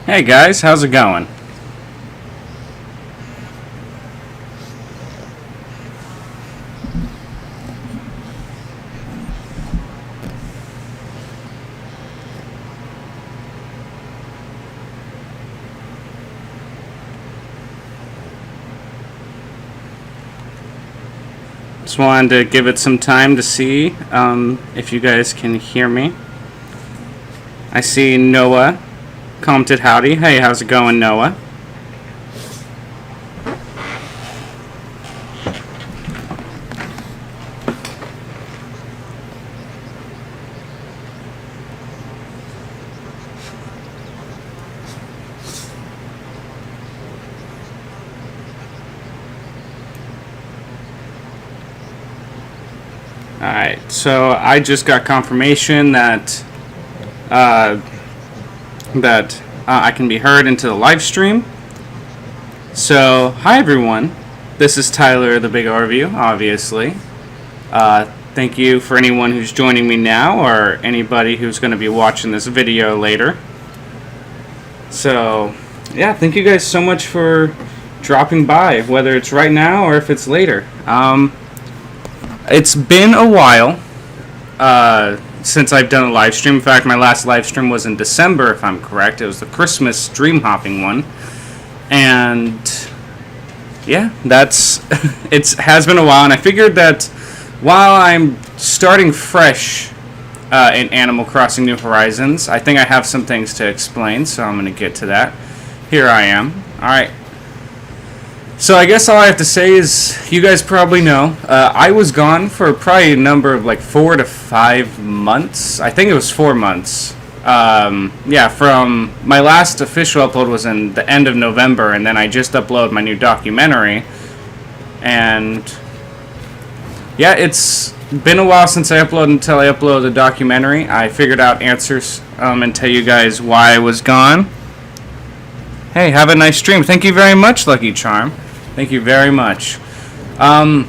Hey guys, how's it going? Just wanted to give it some time to see if you guys can hear me. I see Noah commented howdy. Hey, how's it going, Noah? Alright, so I just got confirmation that I can be heard into the live stream. So, hi everyone. This is Tyler, TheBigOReview, obviously. Thank you for anyone who's joining me now, or anybody who's going to be watching this video later. So, yeah, thank you guys so much for dropping by, whether it's right now or if it's later. It's been a while since I've done a live stream. In fact, my last live stream was in December, if I'm correct. It was the Christmas dream hopping one. And yeah, it has been a while. And I figured that while I'm starting fresh in Animal Crossing New Horizons, I think I have some things to explain, so I'm going to get to that. Here I am. Alright. So I guess all I have to say is, you guys probably know, I was gone for probably a number of like 4 to 5 months. I think it was 4 months. Yeah, from my last official upload was in the end of November, and then I just uploaded my new documentary. And yeah, it's been a while since I uploaded until I uploaded the documentary. I figured out answers and tell you guys why I was gone. Hey, have a nice stream. Thank you very much, Lucky Charm. Thank you very much. And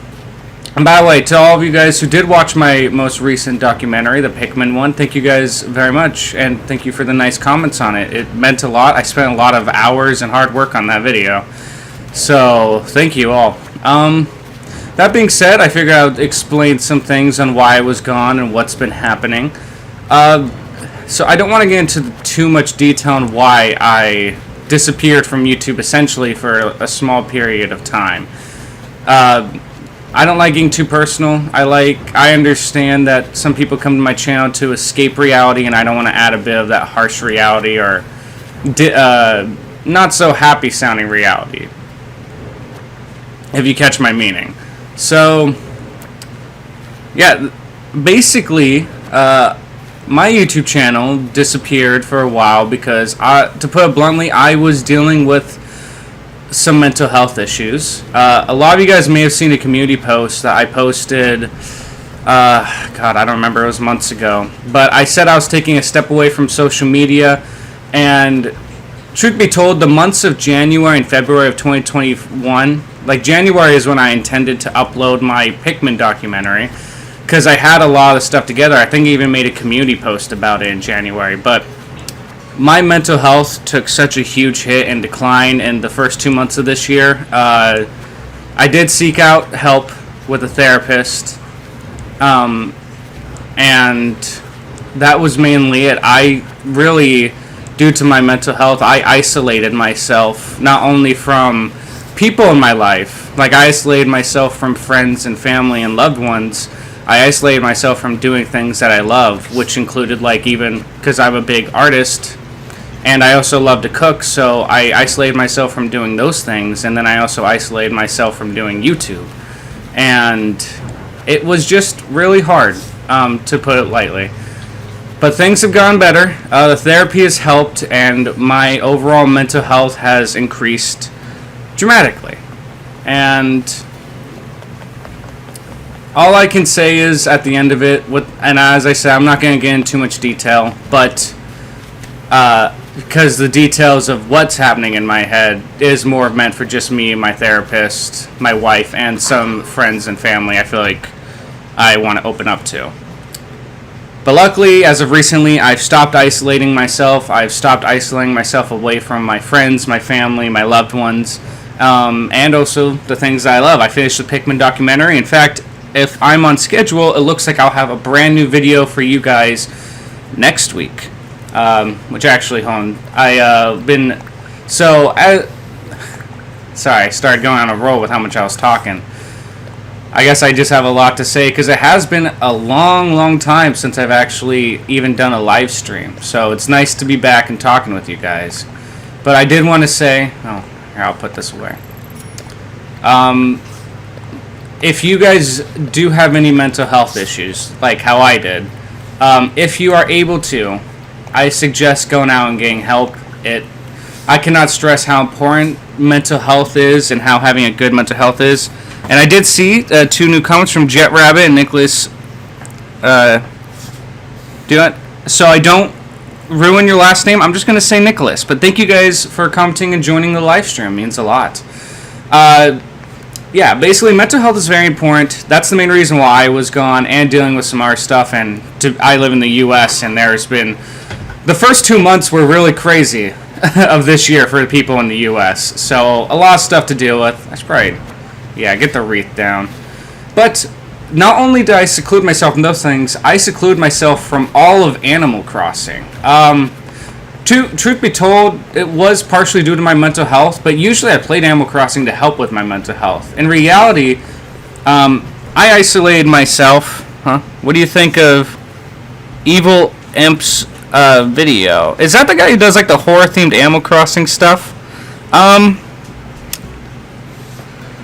by the way, to all of you guys who did watch my most recent documentary, the Pikmin one, thank you guys very much, and thank you for the nice comments on it. It meant a lot. I spent a lot of hours and hard work on that video. So, thank you all. That being said, I figured I would explain some things on why I was gone and what's been happening. So I don't want to get into too much detail on why I disappeared from YouTube essentially for a small period of time. I don't like getting too personal. I understand that some people come to my channel to escape reality, and I don't want to add a bit of that harsh reality or not so happy sounding reality, if you catch my meaning. So yeah, basically my YouTube channel disappeared for a while because, to put it bluntly, I was dealing with some mental health issues. A lot of you guys may have seen a community post that I posted, God, I don't remember, it was months ago. But I said I was taking a step away from social media, and truth be told, the months of January and February of 2021, like January is when I intended to upload my Pikmin documentary, because I had a lot of stuff together. I think I even made a community post about it in January. But my mental health took such a huge hit and decline in the first 2 months of this year. I did seek out help with a therapist. And that was mainly it. I really, due to my mental health, I isolated myself, not only from people in my life. Like, I isolated myself from friends and family and loved ones. I isolated myself from doing things that I love, which included, like, even because I'm a big artist and I also love to cook, so I isolated myself from doing those things, and then I also isolated myself from doing YouTube. And it was just really hard, to put it lightly. But things have gotten better. The therapy has helped, and my overall mental health has increased dramatically. And all I can say is, at the end of it, and as I said, I'm not going to get into too much detail, but because the details of what's happening in my head is more meant for just me, my therapist, my wife, and some friends and family I feel like I want to open up to. But luckily, as of recently, I've stopped isolating myself. I've stopped isolating myself away from my friends, my family, my loved ones, and also the things that I love. I finished the Pikmin documentary. In fact, if I'm on schedule, it looks like I'll have a brand new video for you guys next week. Which actually, hold on. Sorry, I started going on a roll with how much I was talking. I guess I just have a lot to say because it has been a long time since I've actually even done a live stream. So it's nice to be back and talking with you guys. But I did want to say, here, I'll put this away. If you guys do have any mental health issues, like how I did, if you are able to, I suggest going out and getting help. I cannot stress how important mental health is and how having a good mental health is. And I did see 2 new comments from Jet Rabbit and Nicholas. So I don't ruin your last name, I'm just going to say Nicholas. But thank you guys for commenting and joining the live stream. It means a lot. Yeah, basically mental health is very important. That's the main reason why I was gone and dealing with some other stuff. And I live in the U.S. and there's been... The first 2 months were really crazy of this year for the people in the U.S. So a lot of stuff to deal with. I should probably... Yeah, get the wreath down. But not only did I seclude myself from those things, I seclude myself from all of Animal Crossing. Truth be told, it was partially due to my mental health, but usually I played Animal Crossing to help with my mental health. In reality, I isolated myself. What do you think of Evil Imp's video? Is that the guy who does like the horror-themed Animal Crossing stuff?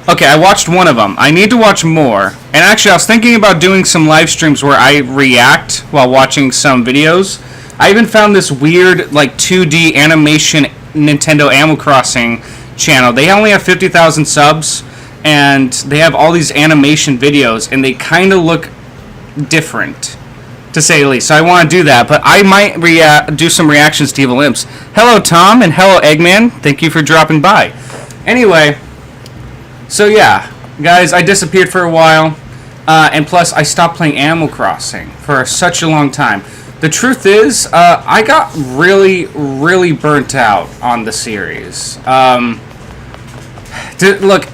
Okay, I watched one of them. I need to watch more. And actually, I was thinking about doing some live streams where I react while watching some videos. I even found this weird, like, 2D animation Nintendo Animal Crossing channel. They only have 50,000 subs, and they have all these animation videos, and they kind of look different, to say the least. So I want to do that, but I might do some reactions to Evil Imps. Hello, Tom, and hello, Eggman. Thank you for dropping by. Anyway... So yeah, guys, I disappeared for a while, and plus I stopped playing Animal Crossing for such a long time. The truth is, I got really burnt out on the series. Look,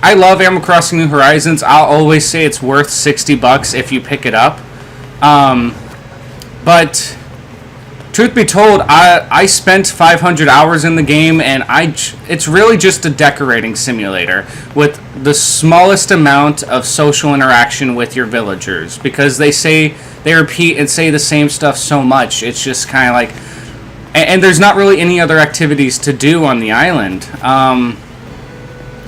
I love Animal Crossing New Horizons. I'll always say it's worth $60 if you pick it up. But... Truth be told, I spent 500 hours in the game, and it's really just a decorating simulator with the smallest amount of social interaction with your villagers, because they repeat and say the same stuff so much. It's just kind of like, and there's not really any other activities to do on the island.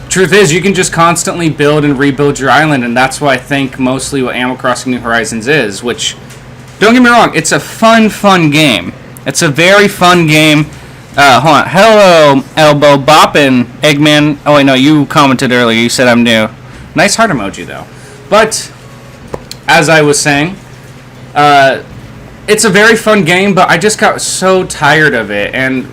Truth is, you can just constantly build and rebuild your island, and that's why I think mostly what Animal Crossing New Horizons is, which... Don't get me wrong, it's a fun game. It's a very fun game. Hold on. Hello, Elbow Boppin', Eggman. Oh, wait, no, you commented earlier. You said I'm new. Nice heart emoji, though. But, as I was saying, it's a very fun game, but I just got so tired of it. And,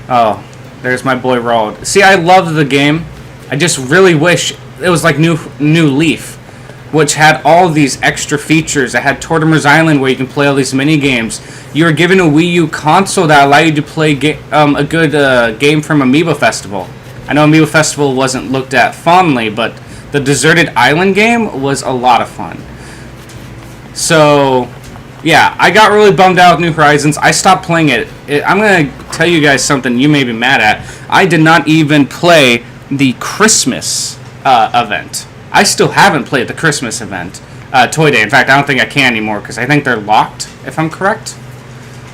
oh, there's my boy Roald. See, I love the game. I just really wish it was like New Leaf, which had all these extra features. It had Tortimer's Island, where you can play all these mini games. You were given a Wii U console that allowed you to play a good game from Amiibo Festival. I know Amiibo Festival wasn't looked at fondly, but the Deserted Island game was a lot of fun. So, yeah, I got really bummed out with New Horizons. I stopped playing it. I'm going to tell you guys something you may be mad at. I did not even play the Christmas event. I still haven't played the Christmas event, Toy Day. In fact, I don't think I can anymore because I think they're locked, if I'm correct.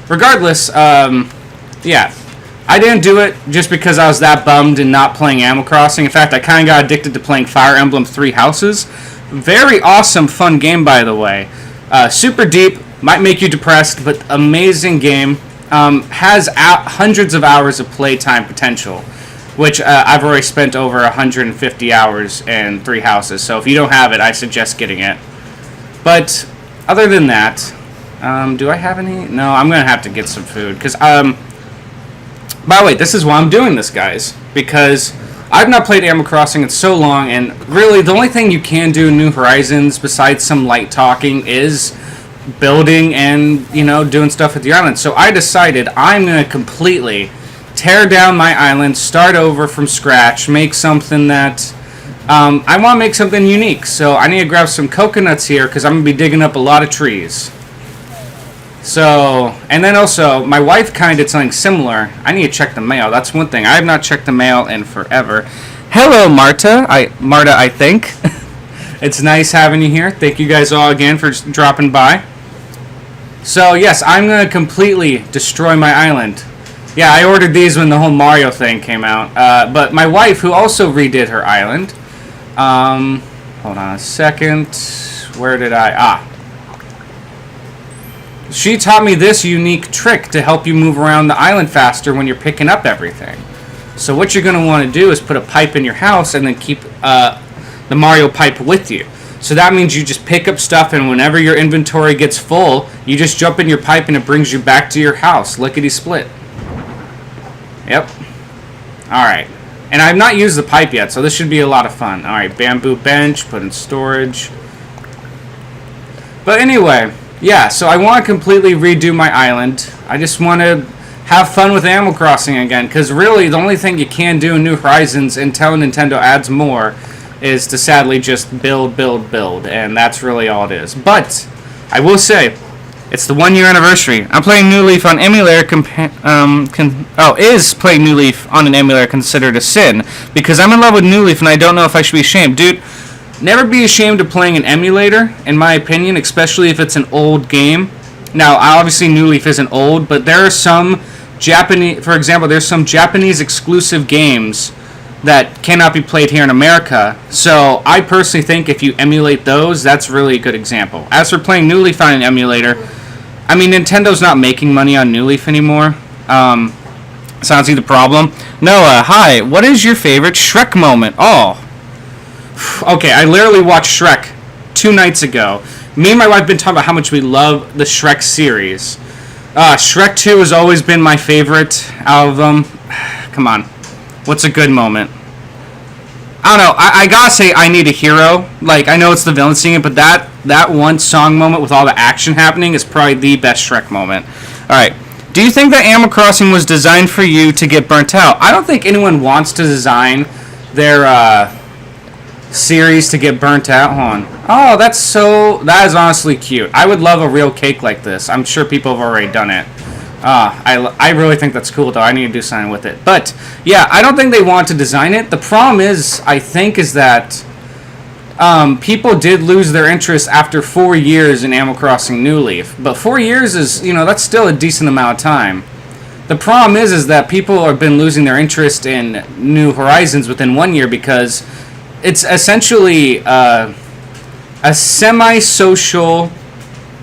Regardless, yeah, I didn't do it just because I was that bummed and not playing Animal Crossing. In fact, I kind of got addicted to playing Fire Emblem Three Houses. Very awesome, fun game, by the way. Super deep, might make you depressed, but amazing game. Has hundreds of hours of playtime potential, which I've already spent over 150 hours in Three Houses. So if you don't have it, I suggest getting it. But other than that, do I have any? No, I'm going to have to get some food. Because, by the way, this is why I'm doing this, guys. Because I've not played Animal Crossing in so long, and really the only thing you can do in New Horizons, besides some light talking, is building and, doing stuff with the island. So I decided I'm going to completely tear down my island, start over from scratch, make something that I want to make something unique. So I need to grab some coconuts here because I'm going to be digging up a lot of trees. So, and then also, my wife kind of did something similar. I need to check the mail. That's one thing. I have not checked the mail in forever. Hello, Marta, I think. It's nice having you here. Thank you guys all again for dropping by. So, yes, I'm going to completely destroy my island. Yeah, I ordered these when the whole Mario thing came out. But my wife, who also redid her island... hold on a second. Where did I... She taught me this unique trick to help you move around the island faster when you're picking up everything. So what you're going to want to do is put a pipe in your house and then keep the Mario pipe with you. So that means you just pick up stuff, and whenever your inventory gets full, you just jump in your pipe and it brings you back to your house. Lickety-split. Yep. Alright. And I've not used the pipe yet, so this should be a lot of fun. Alright, bamboo bench, put in storage. But anyway, yeah, so I want to completely redo my island. I just want to have fun with Animal Crossing again, because really the only thing you can do in New Horizons until Nintendo adds more is to sadly just build, and that's really all it is. But I will say, it's the 1 year anniversary. I'm playing New Leaf on emulator. Is playing New Leaf on an emulator considered a sin? Because I'm in love with New Leaf and I don't know if I should be ashamed, dude. Never be ashamed of playing an emulator, in my opinion, especially if it's an old game. Now, obviously New Leaf isn't old, but there are some Japanese, for example, there's some Japanese exclusive games that cannot be played here in America. So I personally think if you emulate those, that's really a good example. As for playing New Leaf on an emulator, I mean, Nintendo's not making money on New Leaf anymore. So I don't see the problem. Noah, hi. What is your favorite Shrek moment? Oh. Okay, I literally watched Shrek 2 nights ago. Me and my wife have been talking about how much we love the Shrek series. Shrek 2 has always been my favorite out of them. Come on. What's a good moment? I don't know. I gotta say, I Need a Hero. Like, I know it's the villain singing, but that one song moment with all the action happening is probably the best Shrek moment. Alright. Do you think that Animal Crossing was designed for you to get burnt out? I don't think anyone wants to design their series to get burnt out. Hold on. Oh, that is honestly cute. I would love a real cake like this. I'm sure people have already done it. I really think that's cool, though. I need to do something with it. But, yeah, I don't think they want to design it. The problem is, I think, is that people did lose their interest after 4 years in Animal Crossing New Leaf. But 4 years is, that's still a decent amount of time. The problem is that people have been losing their interest in New Horizons within 1 year because it's essentially a semi-social,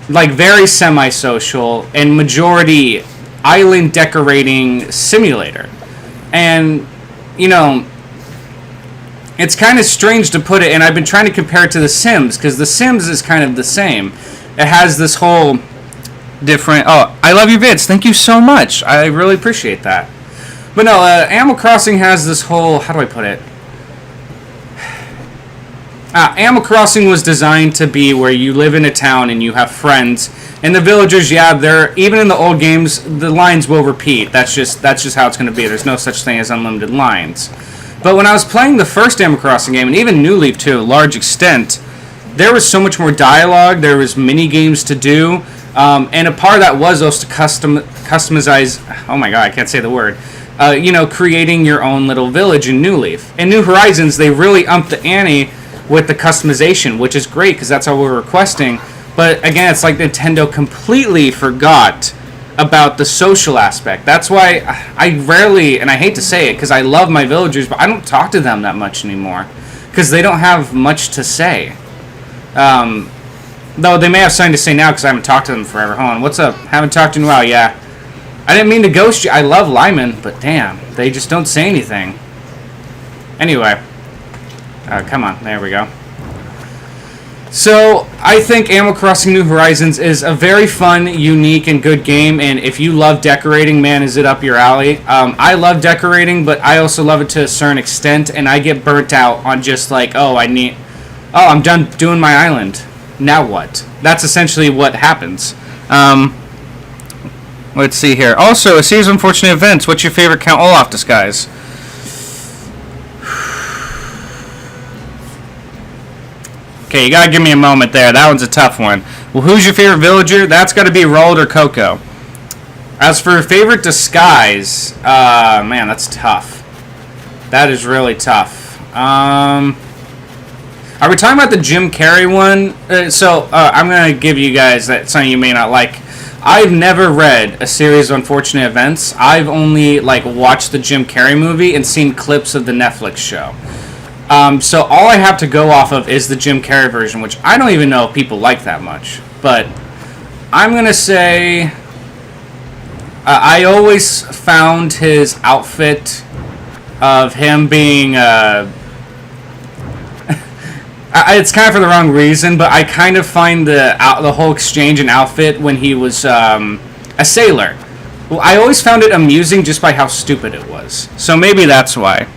like very semi-social and majority island decorating simulator. And, it's kind of strange to put it, and I've been trying to compare it to The Sims, because The Sims is kind of the same. It has this whole different... Oh, I love your vids. Thank you so much. I really appreciate that. But no, Animal Crossing has this whole... How do I put it? Animal Crossing was designed to be where you live in a town and you have friends. And the villagers, yeah, they're... Even in the old games, the lines will repeat. That's just how it's going to be. There's no such thing as unlimited lines. But when I was playing the first Animal Crossing game, and even New Leaf to a large extent, there was so much more dialogue, there was mini games to do, and a part of that was also to customize, oh my god, I can't say the word, creating your own little village in New Leaf. In New Horizons, they really upped the ante with the customization, which is great, because that's all we're requesting, but again, it's like Nintendo completely forgot about the social aspect. That's why I rarely, and I hate to say it because I love my villagers, but I don't talk to them that much anymore because they don't have much to say. Though they may have something to say now because I haven't talked to them forever. Hold on, what's up? Haven't talked to you in a while, yeah. I didn't mean to ghost you. I love Lyman, but damn, they just don't say anything. Anyway. Come on, there we go. So, I think Animal Crossing New Horizons is a very fun, unique, and good game, and if you love decorating, man, is it up your alley. I love decorating, but I also love it to a certain extent, and I get burnt out on just like, I'm done doing my island. Now what? that's essentially what happens. Let's see here. Also, a series of unfortunate events. What's your favorite Count Olaf disguise? Okay, you gotta give me a moment there. That one's a tough one. Well, who's your favorite villager? That's gotta be Roald or Coco. As for favorite disguise, man, that's tough. That is really tough. Are we talking about the Jim Carrey one? I'm gonna give you guys that something you may not like. I've never read a series of unfortunate events. I've only watched the Jim Carrey movie and seen clips of the Netflix show. So all I have to go off of is the Jim Carrey version, which I don't even know if people like that much. But I'm gonna say I always found his outfit of him being it's kind of for the wrong reason, but I kind of find the whole exchange and outfit when he was a sailor. Well, I always found it amusing just by how stupid it was. So maybe that's why.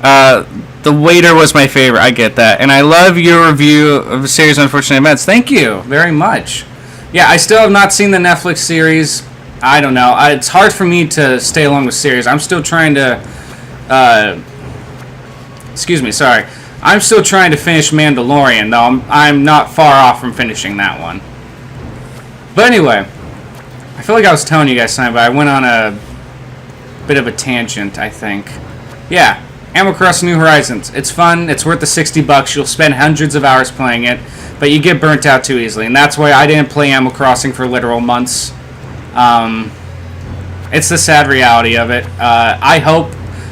The waiter was my favorite. I get that. And I love your review of a series of unfortunate events. Thank you very much. Yeah, I still have not seen the Netflix series. I don't know. It's hard for me to stay along with series. I'm still trying to... excuse me, sorry. I'm still trying to finish Mandalorian, though. I'm not far off from finishing that one. But anyway, I feel like I was telling you guys something, but I went on a bit of a tangent, I think. Yeah, Animal Crossing New Horizons. It's fun. It's worth the $60. You'll spend hundreds of hours playing it, but you get burnt out too easily, and that's why I didn't play Animal Crossing for literal months. It's the sad reality of it. I hope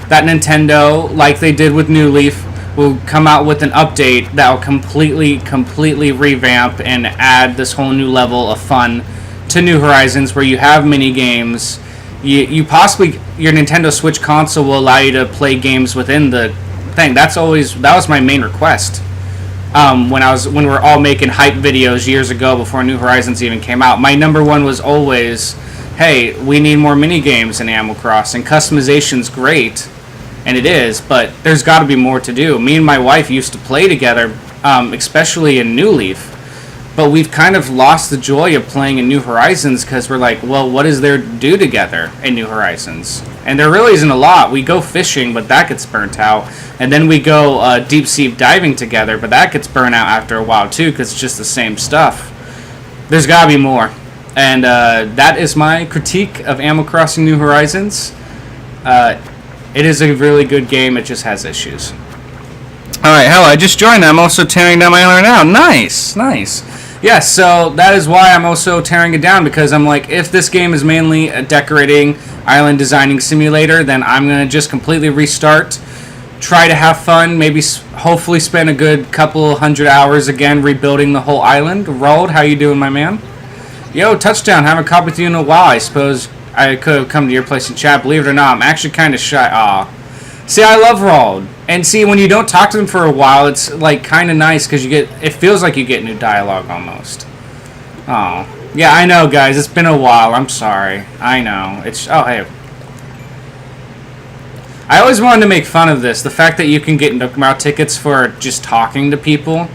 that Nintendo, like they did with New Leaf, will come out with an update that will completely revamp and add this whole new level of fun to New Horizons, where you have mini games. You possibly, your Nintendo Switch console will allow you to play games within the thing. That was my main request. When we were all making hype videos years ago before New Horizons even came out, my number one was always, hey, we need more mini games in Animal Crossing. Customization's great. And it is, but there's got to be more to do. Me and my wife used to play together, especially in New Leaf. But we've kind of lost the joy of playing in New Horizons because we're like, well, what is there to do together in New Horizons? And there really isn't a lot. We go fishing, but that gets burnt out. And then we go deep sea diving together, but that gets burnt out after a while too because it's just the same stuff. There's got to be more. And that is my critique of Animal Crossing New Horizons. It is a really good game. It just has issues. Alright, hello. I just joined. I'm also tearing down my island now. Nice. Yeah, so that is why I'm also tearing it down, because I'm like, if this game is mainly a decorating, island designing simulator, then I'm going to just completely restart, try to have fun, maybe hopefully spend a good couple hundred hours again rebuilding the whole island. Roald, how you doing, my man? Yo, Touchdown. Haven't caught with you in a while. I suppose I could have come to your place and chat. Believe it or not, I'm actually kind of shy. Aw. See, I love Roald. And see, when you don't talk to them for a while, it's like kind of nice because it feels like you get new dialogue almost. Oh. Yeah, I know, guys. It's been a while. I'm sorry. I know. Oh, hey. I always wanted to make fun of this. The fact that you can get Nook Mouth tickets for just talking to people.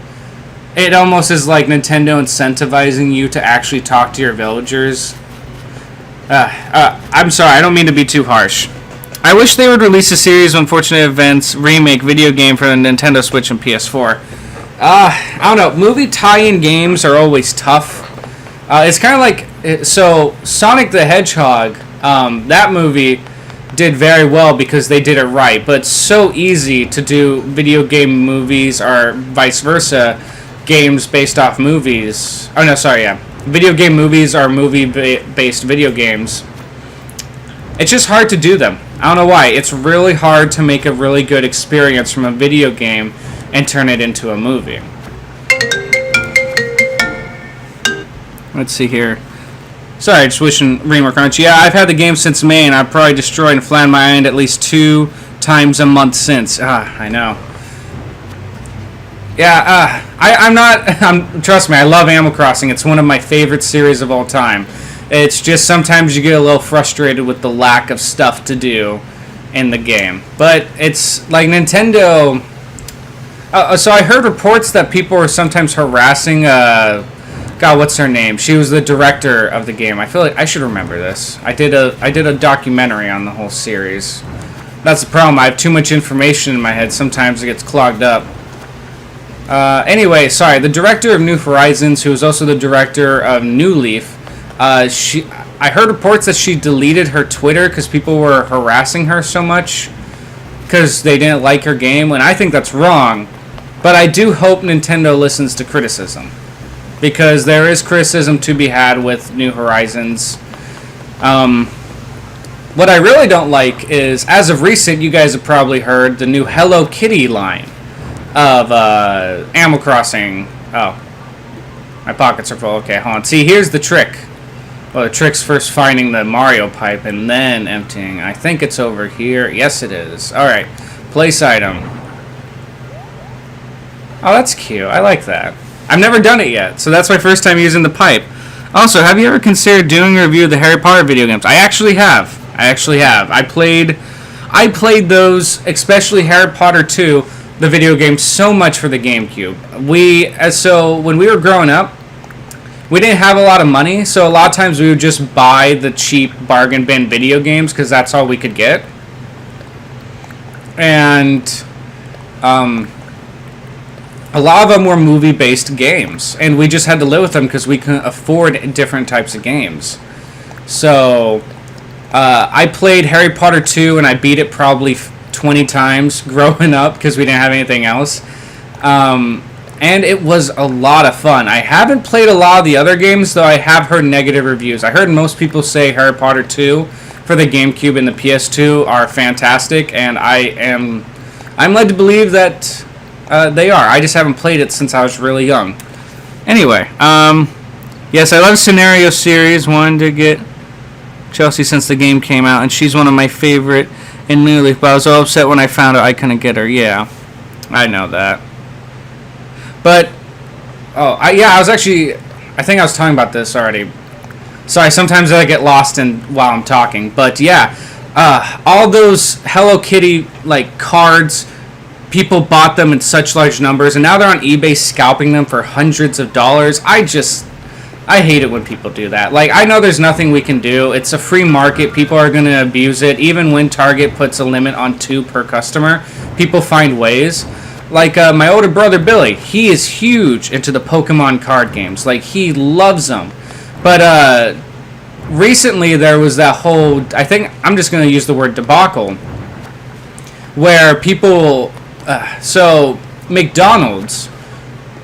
It almost is like Nintendo incentivizing you to actually talk to your villagers. I'm sorry, I don't mean to be too harsh. I wish they would release a series of unfortunate events remake video game for the Nintendo Switch and PS4. I don't know. Movie tie-in games are always tough. It's kind of like... So, Sonic the Hedgehog, that movie did very well because they did it right. But it's so easy to do video game movies or vice versa, games based off movies. Oh, no, sorry, yeah. Video game movies are movie-based video games. It's just hard to do them. I don't know why. It's really hard to make a really good experience from a video game and turn it into a movie. Let's see here. Sorry, just wishing Reamer Crunch. Yeah, I've had the game since May, and I've probably destroyed and flattened my island at least 2 times a month since. I know. Yeah, trust me, I love Animal Crossing. It's one of my favorite series of all time. It's just sometimes you get a little frustrated with the lack of stuff to do in the game. But it's like Nintendo... So I heard reports that people were sometimes harassing. God, what's her name? She was the director of the game. I feel like I should remember this. I did a documentary on the whole series. That's the problem. I have too much information in my head. Sometimes it gets clogged up. Anyway, sorry. The director of New Horizons, who was also the director of New Leaf, I heard reports that she deleted her Twitter because people were harassing her so much because they didn't like her game, and I think that's wrong. But I do hope Nintendo listens to criticism, because there is criticism to be had with New Horizons. What I really don't like is, as of recent, you guys have probably heard the new Hello Kitty line of Animal Crossing. Oh, my pockets are full. Okay, hold on. See, here's the trick. Well, the trick's first finding the Mario pipe and then emptying. I think it's over here. Yes, it is. Alright, place item. Oh, that's cute. I like that. I've never done it yet, so that's my first time using the pipe. Also, have you ever considered doing a review of the Harry Potter video games? I actually have. I played those, especially Harry Potter 2, the video game, so much for the GameCube. So when we were growing up, we didn't have a lot of money, so a lot of times we would just buy the cheap bargain bin video games because that's all we could get. And a lot of them were movie-based games, and we just had to live with them because we couldn't afford different types of games. So I played Harry Potter 2, and I beat it probably 20 times growing up because we didn't have anything else. And it was a lot of fun. I haven't played a lot of the other games, though I have heard negative reviews. I heard most people say Harry Potter 2 for the GameCube and the PS2 are fantastic, and I'm led to believe that they are. I just haven't played it since I was really young. Anyway, yes, I love Scenario Series. Wanted to get Chelsea since the game came out, and she's one of my favorite in New Leaf, but I was so upset when I found out I couldn't get her. Yeah, I know that. But, I think I was talking about this already. Sorry, sometimes I get lost while I'm talking. But yeah, all those Hello Kitty cards, people bought them in such large numbers, and now they're on eBay scalping them for hundreds of dollars. I hate it when people do that. I know there's nothing we can do. It's a free market. People are going to abuse it. Even when Target puts a limit on 2 per customer, people find ways. My older brother Billy, he is huge into the Pokemon card games. He loves them. But recently there was that whole, I think I'm just going to use the word debacle, where people, so McDonald's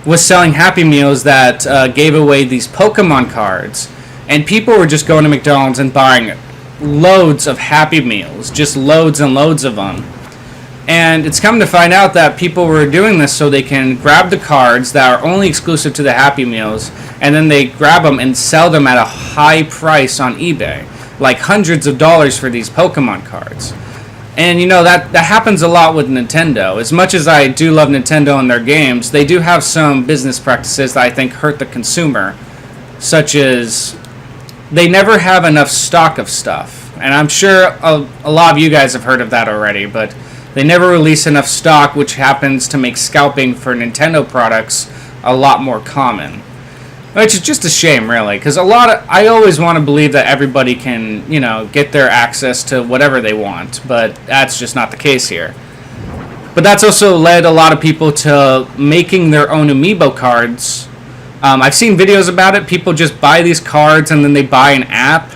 was selling Happy Meals that gave away these Pokemon cards, and people were just going to McDonald's and buying loads of Happy Meals, just loads and loads of them. And it's come to find out that people were doing this so they can grab the cards that are only exclusive to the Happy Meals, and then they grab them and sell them at a high price on eBay, hundreds of dollars for these Pokemon cards. And that happens a lot with Nintendo. As much as I do love Nintendo and their games, they do have some business practices that I think hurt the consumer, such as they never have enough stock of stuff. And I'm sure a lot of you guys have heard of that already, but they never release enough stock, which happens to make scalping for Nintendo products a lot more common. Which is just a shame, really, because I always want to believe that everybody can, get their access to whatever they want, but that's just not the case here. But that's also led a lot of people to making their own amiibo cards. I've seen videos about it. People just buy these cards, and then they buy an app,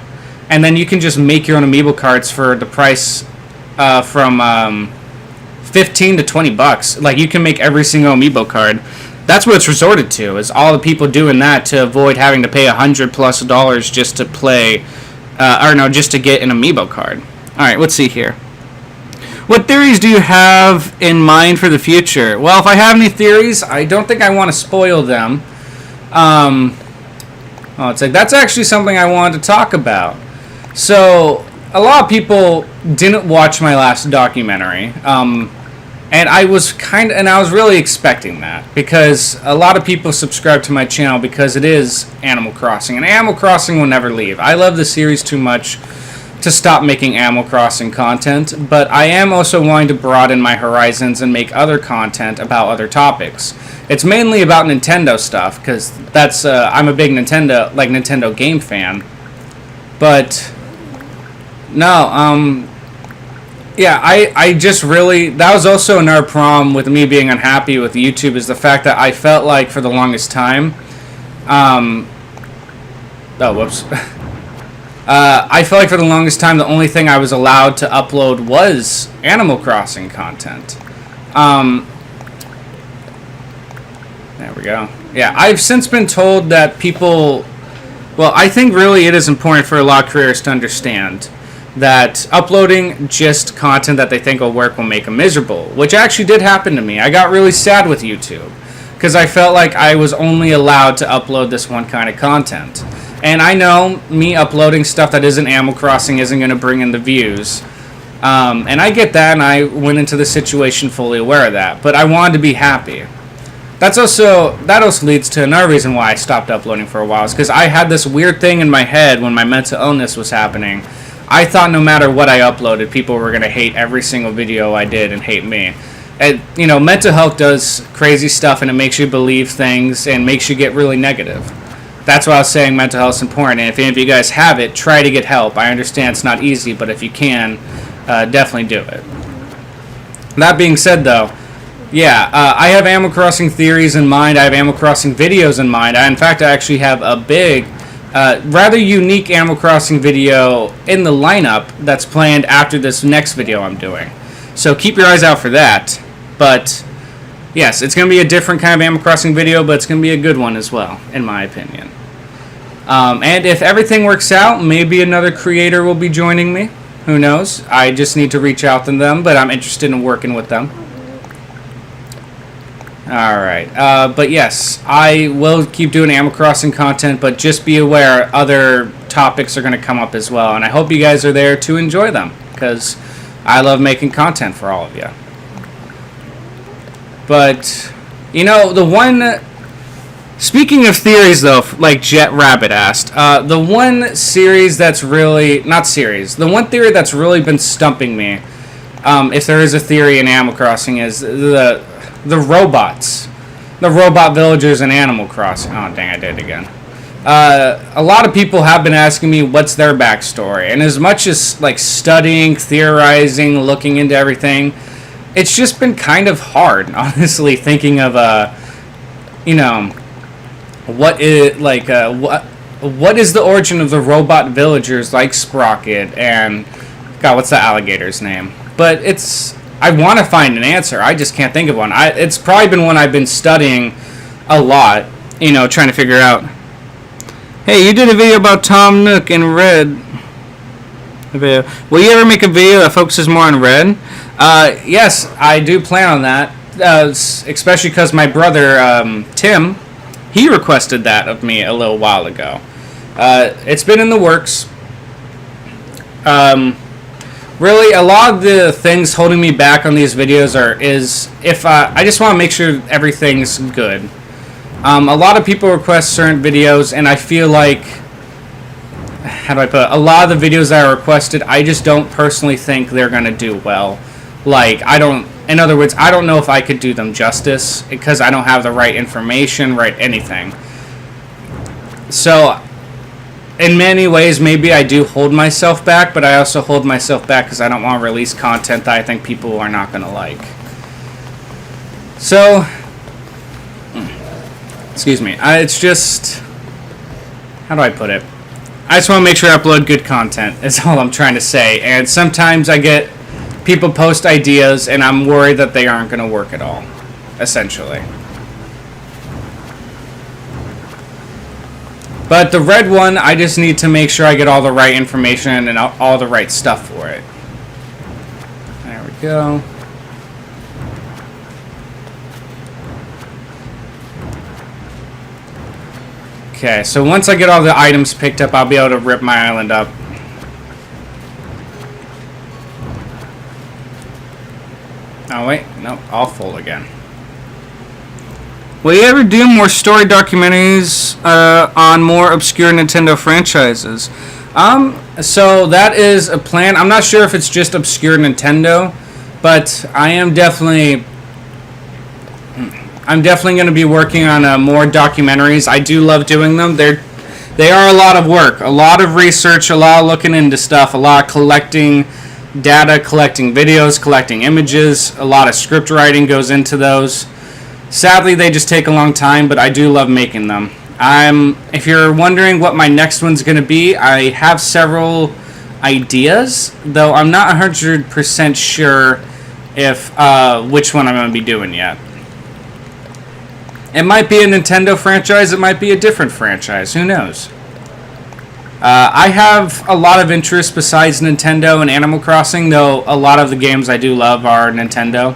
and then you can just make your own amiibo cards for the price from 15 to 20 bucks. You can make every single amiibo card. That's what it's resorted to, is all the people doing that to avoid having to pay $100+ just to play, just to get an amiibo card. Alright, let's see here. What theories do you have in mind for the future? Well, if I have any theories, I don't think I want to spoil them. That's actually something I wanted to talk about. So, a lot of people didn't watch my last documentary. And I was really expecting that, because a lot of people subscribe to my channel because it is Animal Crossing, and Animal Crossing will never leave. I love the series too much to stop making Animal Crossing content, but I am also wanting to broaden my horizons and make other content about other topics. It's mainly about Nintendo stuff, because that's I'm a big Nintendo game fan. But no, yeah, I just really, that was also another problem with me being unhappy with YouTube, is the fact that I felt like for the longest time, I felt like for the longest time the only thing I was allowed to upload was Animal Crossing content. There we go. Yeah, I've since been told that people, well, I think really it is important for a lot of creators to understand that uploading just content that they think will work will make them miserable, which actually did happen to me. I got really sad with YouTube because I felt like I was only allowed to upload this one kind of content. And I know me uploading stuff that isn't Animal Crossing isn't going to bring in the views. And I get that, and I went into the situation fully aware of that. But I wanted to be happy. That also leads to another reason why I stopped uploading for a while. Is because I had this weird thing in my head when my mental illness was happening. I thought no matter what I uploaded, people were going to hate every single video I did and hate me. And, you know, mental health does crazy stuff, and it makes you believe things and makes you get really negative. That's why I was saying mental health is important, and if any of you guys have it, try to get help. I understand it's not easy, but if you can, definitely do it. That being said, though, yeah, I have Animal Crossing theories in mind. I have Animal Crossing videos in mind. In fact, I actually have a big, rather unique Animal Crossing video in the lineup that's planned after this next video I'm doing. So keep your eyes out for that. But yes, it's going to be a different kind of Animal Crossing video, but it's going to be a good one as well, in my opinion. And if everything works out, maybe another creator will be joining me. Who knows? I just need to reach out to them, but I'm interested in working with them. Alright, but yes, I will keep doing Animal Crossing content, but just be aware other topics are going to come up as well, and I hope you guys are there to enjoy them, because I love making content for all of you. But, you know, the one, speaking of theories though, like Jet Rabbit asked, the one series that's really, not series, the one theory that's really been stumping me, if there is a theory in Animal Crossing, is the robots. The robot villagers in Animal Crossing. Oh, dang, I did it again. A lot of people have been asking me what's their backstory. And as much as, like, studying, theorizing, looking into everything, it's just been kind of hard, honestly, thinking of, you know, what is, like, what is the origin of the robot villagers like Sprocket and, God, what's the alligator's name? But it's, I want to find an answer. I just can't think of one. It's probably been one I've been studying a lot, you know, trying to figure out. Hey, you did a video about Tom Nook in Red. Will you ever make a video that focuses more on Red? Yes, I do plan on that, especially because my brother, Tim, he requested that of me a little while ago. It's been in the works. Really, a lot of the things holding me back on these videos is if I just want to make sure everything's good. A lot of people request certain videos, and I feel like, how do I put it? A lot of the videos that are requested, I just don't personally think they're going to do well. Like, in other words, I don't know if I could do them justice because I don't have the right information, right anything. So, in many ways, maybe I do hold myself back, but I also hold myself back because I don't want to release content that I think people are not going to like. So, excuse me, it's just, how do I put it? I just want to make sure I upload good content, is all I'm trying to say. And sometimes I get people post ideas, and I'm worried that they aren't going to work at all, essentially. But the red one, I just need to make sure I get all the right information and all the right stuff for it. There we go. Okay, so once I get all the items picked up, I'll be able to rip my island up. Oh wait, nope, all full again. Will you ever do more story documentaries on more obscure Nintendo franchises? So that is a plan. I'm not sure if it's just obscure Nintendo, but I'm definitely going to be working on more documentaries. I do love doing them. They are a lot of work, a lot of research, a lot of looking into stuff, a lot of collecting data, collecting videos, collecting images. A lot of script writing goes into those. Sadly, they just take a long time, but I do love making them. If you're wondering what my next one's going to be, I have several ideas, though I'm not 100% sure if which one I'm going to be doing yet. It might be a Nintendo franchise, it might be a different franchise, who knows? I have a lot of interest besides Nintendo and Animal Crossing, though a lot of the games I do love are Nintendo.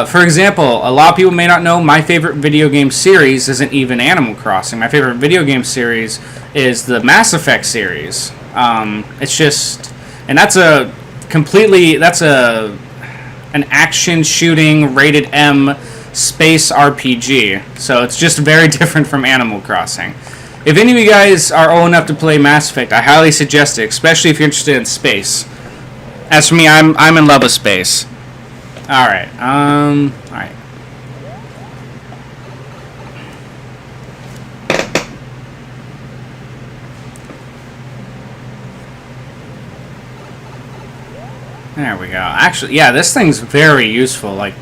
For example, a lot of people may not know my favorite video game series isn't even Animal Crossing. My favorite video game series is the Mass Effect series. It's just, and that's an action shooting rated M space RPG. So it's just very different from Animal Crossing. If any of you guys are old enough to play Mass Effect, I highly suggest it, especially if you're interested in space. As for me, I'm in love with space. Alright, alright. There we go. Actually, yeah, this thing's very useful. Like,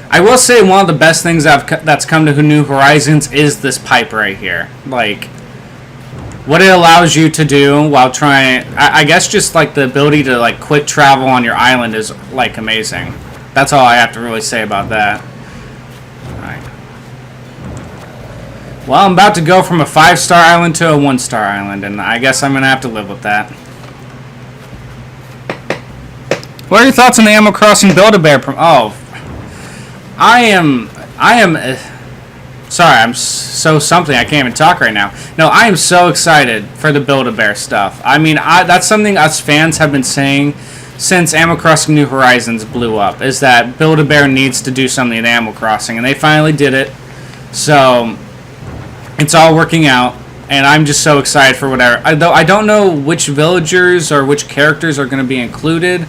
I will say one of the best things that's come to New Horizons is this pipe right here. Like, what it allows you to do while trying, I guess just like the ability to like quick travel on your island is like amazing. That's all I have to really say about that. Alright. Well, I'm about to go from a 5-star island to a 1-star island, and I guess I'm going to have to live with that. What are your thoughts on the Animal Crossing Build-A-Bear? I am sorry, I'm so something. I can't even talk right now. No, I am so excited for the Build-A-Bear stuff. I mean, that's something us fans have been saying since Animal Crossing New Horizons blew up, is that Build-A-Bear needs to do something in Animal Crossing, and they finally did it. So, it's all working out, and I'm just so excited for whatever. Though I don't know which villagers or which characters are going to be included.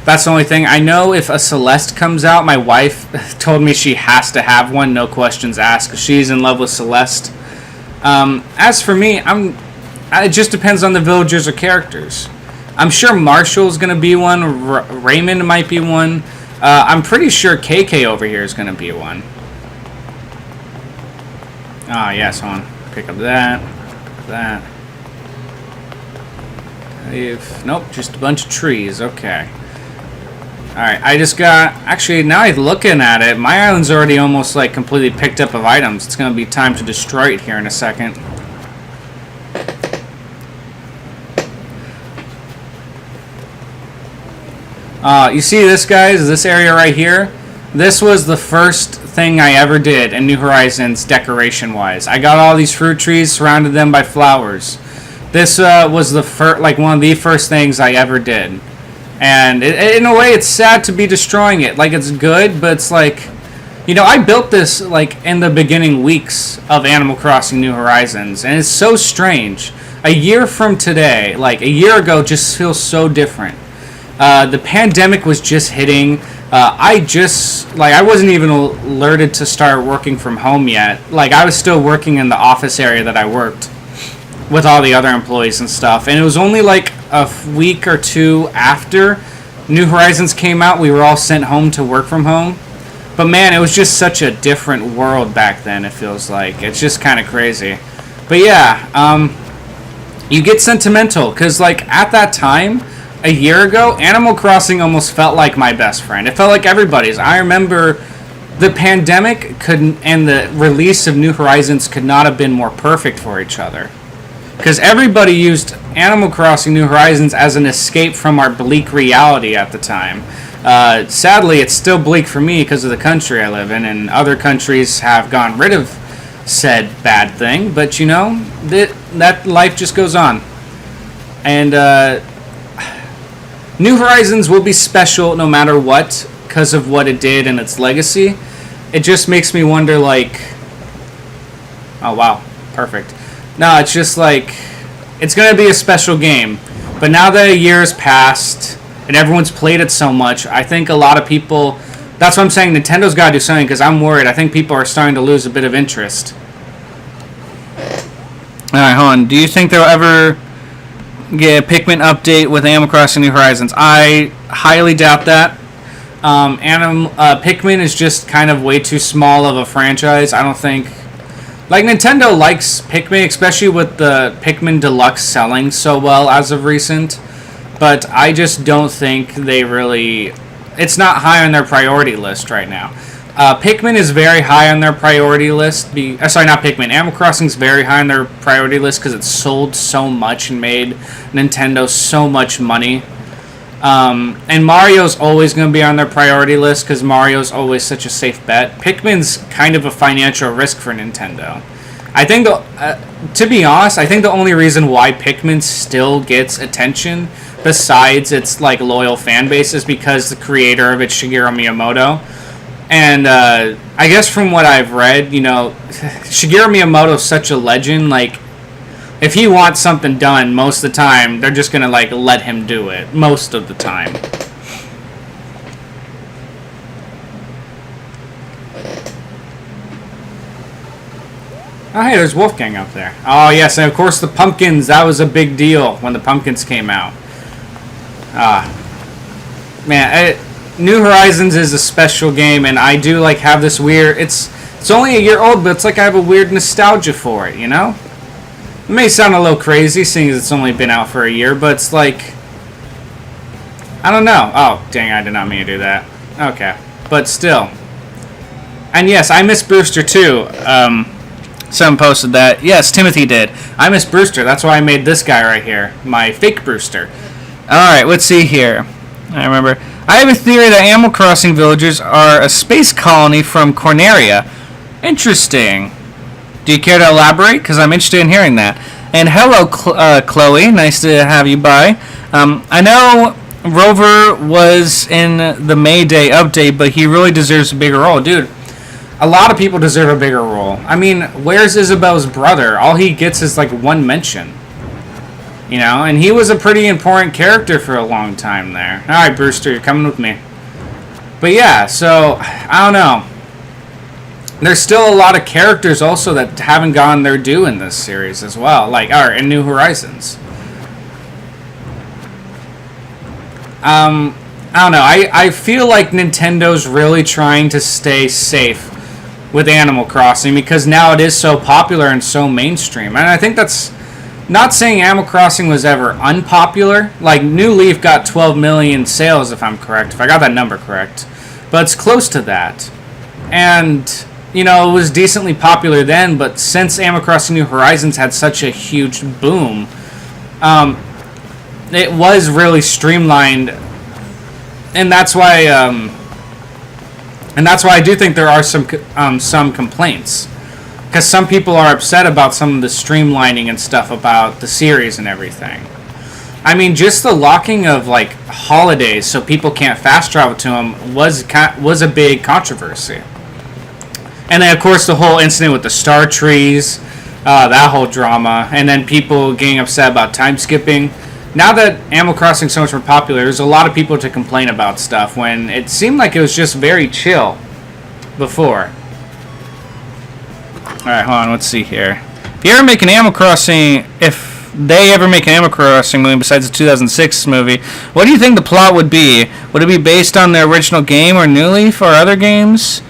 That's the only thing. I know if a Celeste comes out, my wife told me she has to have one, no questions asked, because she's in love with Celeste. As for me, it just depends on the villagers or characters. I'm sure Marshall's going to be one. Raymond might be one. I'm pretty sure KK over here is going to be one. Ah, yes, hold on. Pick up that. That. Nope, just a bunch of trees. Okay. Alright, I just got... Actually, now I'm looking at it, my island's already almost like completely picked up of items. It's going to be time to destroy it here in a second. You see this, guys? This area right here? This was the first thing I ever did in New Horizons decoration-wise. I got all these fruit trees, surrounded them by flowers. This was the one of the first things I ever did. And in a way, it's sad to be destroying it. Like, it's good, but it's like... You know, I built this, like, in the beginning weeks of Animal Crossing New Horizons. And it's so strange. A year from today, like, a year ago, just feels so different. The pandemic was just hitting. I wasn't even alerted to start working from home yet. Like, I was still working in the office area that I worked with all the other employees and stuff. And it was only like a week or two after New Horizons came out, we were all sent home to work from home. But man, it was just such a different world back then, it feels like. It's just kind of crazy. But yeah, you get sentimental, because like at that time, a year ago, Animal Crossing almost felt like my best friend. It felt like everybody's. I remember the pandemic and the release of New Horizons could not have been more perfect for each other. Because everybody used Animal Crossing New Horizons as an escape from our bleak reality at the time. Sadly, it's still bleak for me because of the country I live in, and other countries have gotten rid of said bad thing. But, you know, that life just goes on. And New Horizons will be special no matter what because of what it did and its legacy. It just makes me wonder, like... Oh, wow. Perfect. No, it's just like... it's going to be a special game. But now that a year has passed and everyone's played it so much, I think a lot of people... That's what I'm saying, Nintendo's got to do something, because I'm worried. I think people are starting to lose a bit of interest. Alright, hold on. Do you think they'll ever get a Pikmin update with Animal Crossing New Horizons? I highly doubt that. Pikmin is just kind of way too small of a franchise. I don't think... Like, Nintendo likes Pikmin, especially with the Pikmin Deluxe selling so well as of recent. But I just don't think they really... It's not high on their priority list right now. Pikmin is very high on their priority list. Sorry, not Pikmin. Animal Crossing is very high on their priority list because it sold so much and made Nintendo so much money. And Mario's always going to be on their priority list because Mario's always such a safe bet. Pikmin's kind of a financial risk for Nintendo. I think, to be honest, I think the only reason why Pikmin still gets attention, besides its like loyal fan base, is because the creator of it, Shigeru Miyamoto. And I guess from what I've read, you know, Shigeru Miyamoto's such a legend. Like, if he wants something done, most of the time, they're just going to, like, let him do it. Most of the time. Oh, hey, there's Wolfgang up there. Oh, yes, and of course the pumpkins. That was a big deal when the pumpkins came out. Man, New Horizons is a special game, and I do, like, have this weird... It's only a year old, but it's like I have a weird nostalgia for it, you know? It may sound a little crazy, seeing as it's only been out for a year, but it's like... I don't know. Oh, dang, I did not mean to do that. Okay. But still. And yes, I miss Brewster, too. Someone posted that. Yes, Timothy did. I miss Brewster. That's why I made this guy right here. My fake Brewster. Alright, let's see here. I remember. I have a theory that Animal Crossing villagers are a space colony from Corneria. Interesting. Do you care to elaborate? Because I'm interested in hearing that. And hello, Chloe. Nice to have you by. I know Rover was in the May Day update, but he really deserves a bigger role. Dude, a lot of people deserve a bigger role. I mean, where's Isabel's brother? All he gets is like one mention. You know, and he was a pretty important character for a long time there. Alright, Brewster, you're coming with me. But yeah, so, I don't know. There's still a lot of characters also that haven't gotten their due in this series as well. Like, or in New Horizons. I don't know. I feel like Nintendo's really trying to stay safe with Animal Crossing because now it is so popular and so mainstream. And I think that's... Not saying Animal Crossing was ever unpopular. Like, New Leaf got 12 million sales, if I'm correct. If I got that number correct. But it's close to that. And, you know, it was decently popular then, but since Animal Crossing New Horizons had such a huge boom, it was really streamlined. And that's why I do think there are some complaints. Because some people are upset about some of the streamlining and stuff about the series and everything. I mean, just the locking of, like, holidays so people can't fast travel to them was a big controversy. And then, of course, the whole incident with the star trees, that whole drama, and then people getting upset about time skipping. Now that Animal Crossing is so much more popular, there's a lot of people to complain about stuff when it seemed like it was just very chill before. Alright, hold on, let's see here. If you ever make an Animal Crossing, if they ever make an Animal Crossing movie besides the 2006 movie, what do you think the plot would be? Would it be based on the original game or New Leaf or other games?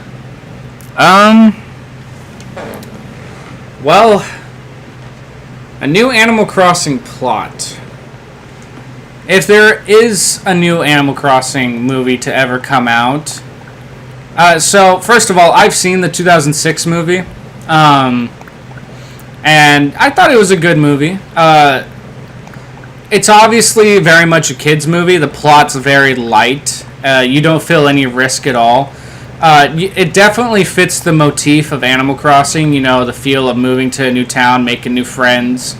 Well, a new Animal Crossing plot. If there is a new Animal Crossing movie to ever come out... so, first of all, I've seen the 2006 movie. And I thought it was a good movie. It's obviously very much a kid's movie. The plot's very light. You don't feel any risk at all. It definitely fits the motif of Animal Crossing, you know, the feel of moving to a new town, making new friends.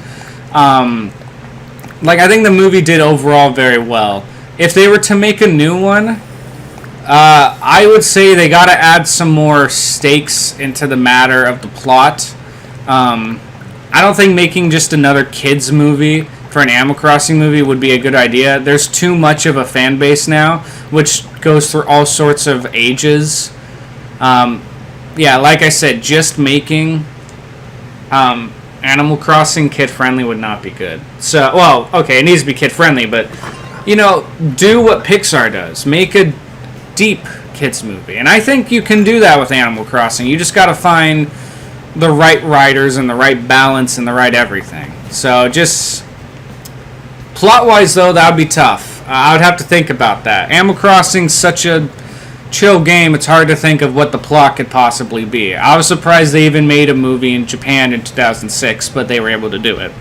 Like, I think the movie did overall very well. If they were to make a new one, I would say they gotta add some more stakes into the matter of the plot. I don't think making just another kids movie for an Animal Crossing movie would be a good idea. There's too much of a fan base now, which goes through all sorts of ages. Yeah, like I said, just making Animal Crossing kid-friendly would not be good. So, well, okay, it needs to be kid-friendly, but, you know, do what Pixar does. Make a deep kids movie. And I think you can do that with Animal Crossing. You just gotta find the right writers and the right balance and the right everything. So, just... plot-wise, though, that would be tough. I would have to think about that. Animal Crossing's such a chill game, it's hard to think of what the plot could possibly be. I was surprised they even made a movie in Japan in 2006, but they were able to do it.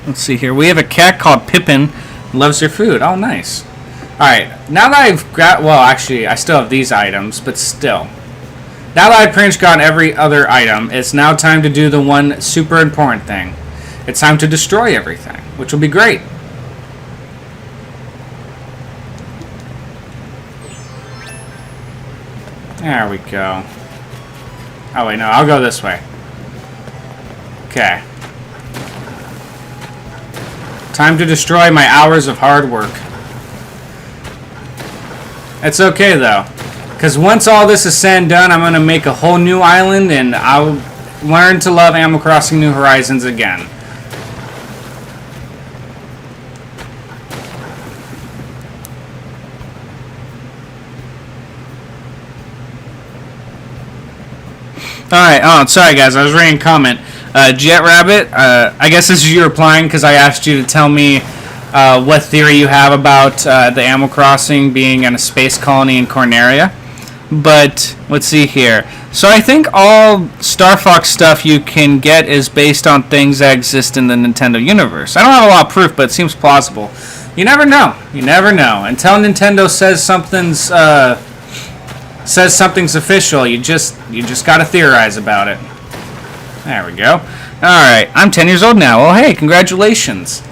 Let's see here. We have a cat called Pippin. Loves your food. Oh, nice. Alright, now that I've got... well, actually, I still have these items, but still. Now that I've pretty much gotten every other item, it's now time to do the one super important thing. It's time to destroy everything, which will be great. There we go. Oh, wait, no, I'll go this way. Okay. Time to destroy my hours of hard work. It's okay, though. Because once all this is said and done, I'm going to make a whole new island, and I'll learn to love Animal Crossing New Horizons again. Alright, oh, sorry guys, I was reading a comment. Jet Rabbit, I guess this is you replying because I asked you to tell me what theory you have about the Animal Crossing being in a space colony in Corneria. But, let's see here. So I think all Star Fox stuff you can get is based on things that exist in the Nintendo universe. I don't have a lot of proof, but it seems plausible. You never know. You never know. Until Nintendo says something's official, you just gotta theorize about it. There we go. Alright, I'm 10 years old now. Well, hey, congratulations.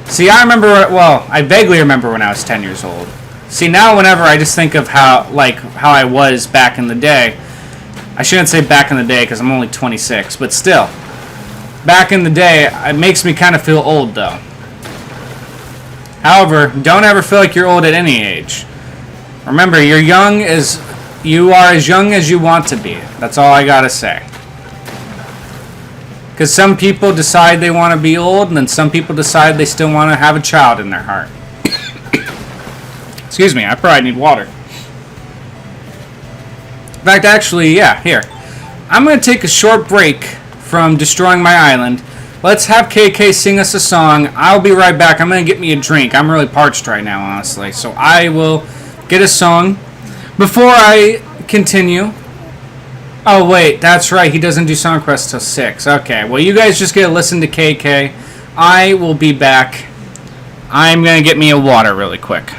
See, I vaguely remember when I was 10 years old. See, now whenever I just think of how I was back in the day, I shouldn't say back in the day because I'm only 26, but still. Back in the day, it makes me kind of feel old, though. However, don't ever feel like you're old at any age. Remember, you are as young as you want to be. That's all I gotta say. Because some people decide they want to be old, and then some people decide they still want to have a child in their heart. Excuse me, I probably need water. In fact, actually, yeah, here. I'm going to take a short break from destroying my island. Let's have KK sing us a song. I'll be right back. I'm going to get me a drink. I'm really parched right now, honestly. So I will get a song. Before I continue... oh, wait, that's right. He doesn't do song requests till 6. Okay, well, you guys just get to listen to KK. I will be back. I'm going to get me a water really quick.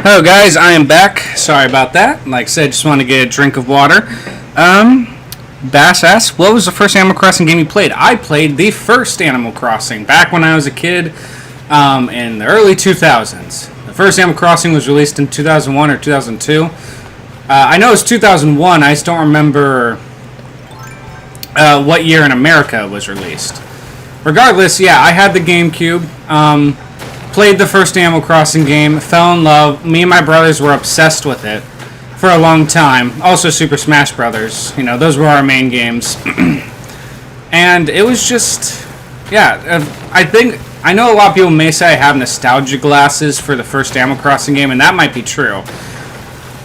Hello guys, I am back. Sorry about that. Like I said, just want to get a drink of water. Bass asks, what was the first Animal Crossing game you played? I played the first Animal Crossing back when I was a kid in the early 2000s. The first Animal Crossing was released in 2001 or 2002. I know it was 2001. I just don't remember what year in America it was released. Regardless, yeah, I had the GameCube. Played the first Animal Crossing game, fell in love. Me and my brothers were obsessed with it for a long time. Also Super Smash Brothers. You know, those were our main games. And it was just, yeah, I know a lot of people may say I have nostalgia glasses for the first Animal Crossing game, and that might be true.